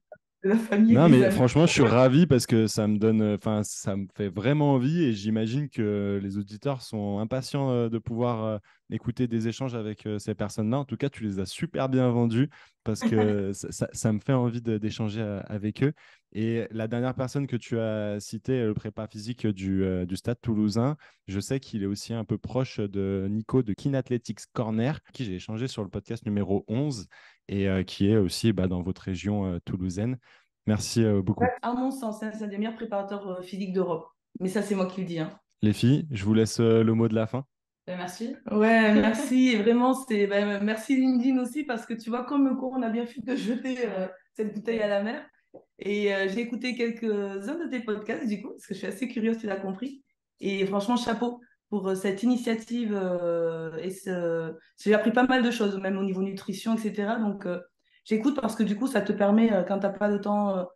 de la famille et Non, des mais amis. franchement, je suis ravi parce que ça me donne, enfin, ça me fait vraiment envie et j'imagine que les auditeurs sont impatients de pouvoir écouter des échanges avec ces personnes-là. En tout cas, tu les as super bien vendus parce que ça me fait envie d'échanger avec eux. Et la dernière personne que tu as citée, le prépa physique du Stade Toulousain, je sais qu'il est aussi un peu proche de Nico de Kin Athletics Corner, qui j'ai échangé sur le podcast numéro 11 et qui est aussi dans votre région toulousaine. Merci beaucoup. À mon sens, hein, c'est un des meilleurs préparateurs physiques d'Europe. Mais ça, c'est moi qui le dis, hein. Les filles, je vous laisse le mot de la fin. Merci. Ouais, merci. Et vraiment, merci LinkedIn aussi parce que tu vois, comme quoi on a bien fait de jeter cette bouteille à la mer. Et j'ai écouté quelques-uns de tes podcasts, du coup, parce que je suis assez curieuse, tu l'as compris. Et franchement, chapeau pour cette initiative. J'ai appris pas mal de choses, même au niveau nutrition, etc. Donc, j'écoute parce que du coup, ça te permet, quand tu n'as pas le temps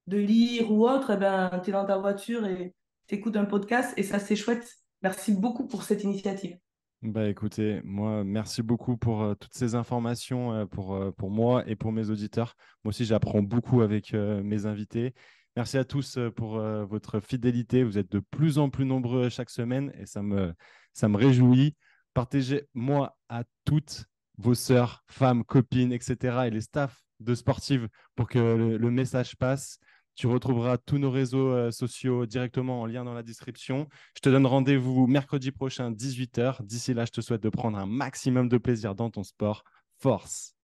de lire ou autre, eh ben, tu es dans ta voiture et t'écoutes un podcast et ça, c'est chouette. Merci beaucoup pour cette initiative. Bah écoutez, moi, merci beaucoup pour toutes ces informations pour moi et pour mes auditeurs. Moi aussi, j'apprends beaucoup avec mes invités. Merci à tous pour votre fidélité. Vous êtes de plus en plus nombreux chaque semaine et ça me réjouit. Partagez-moi à toutes vos sœurs, femmes, copines, etc. et les staffs de sportives pour que le message passe. Tu retrouveras tous nos réseaux sociaux directement en lien dans la description. Je te donne rendez-vous mercredi prochain, 18h. D'ici là, je te souhaite de prendre un maximum de plaisir dans ton sport. Force!